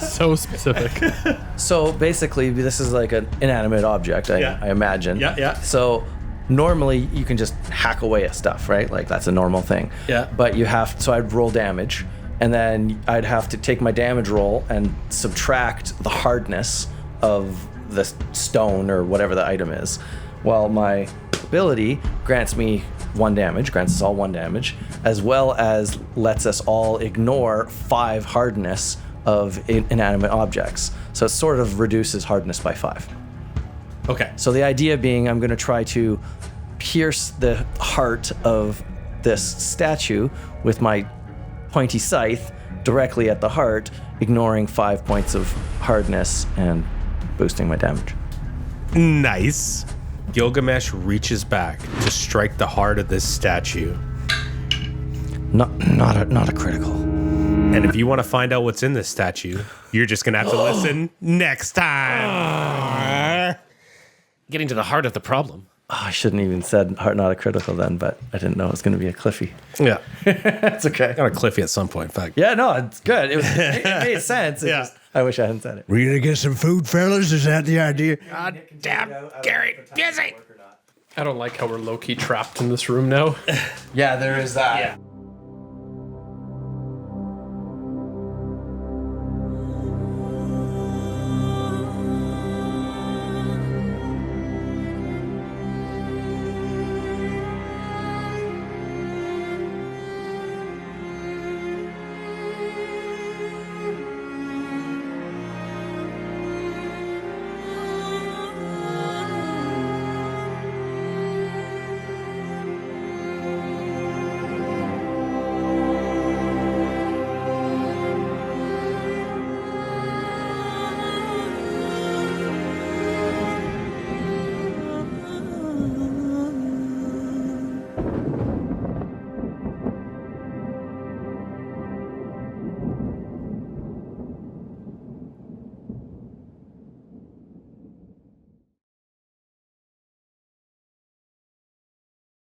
So specific. So basically, this is like an inanimate object, I imagine. Yeah. So normally you can just hack away at stuff, right? Like that's a normal thing. Yeah. But so I'd roll damage, and then I'd have to take my damage roll and subtract the hardness of the stone or whatever the item is. While my ability grants me 1 damage, grants us all 1 damage, as well as lets us all ignore 5 hardness of inanimate objects. So it sort of reduces hardness by 5. Okay. So the idea being I'm going to try to pierce the heart of this statue with my pointy scythe directly at the heart, ignoring 5 points of hardness and boosting my damage. Nice. Gilgamesh reaches back to strike the heart of this statue. Not a critical. And if you want to find out what's in this statue, you're just going to have to listen next time. Getting to the heart of the problem. Oh, I shouldn't even said heart not a critical then, but I didn't know it was going to be a Cliffy. Yeah. That's okay. Got a Cliffy at some point. In fact. Yeah, no, it's good. It made sense. Yeah. I wish I hadn't said it. We're gonna get some food, fellas. Is that the idea? God damn, Gary, Busey. I don't like how we're low-key trapped in this room now. Yeah, there is that. Yeah.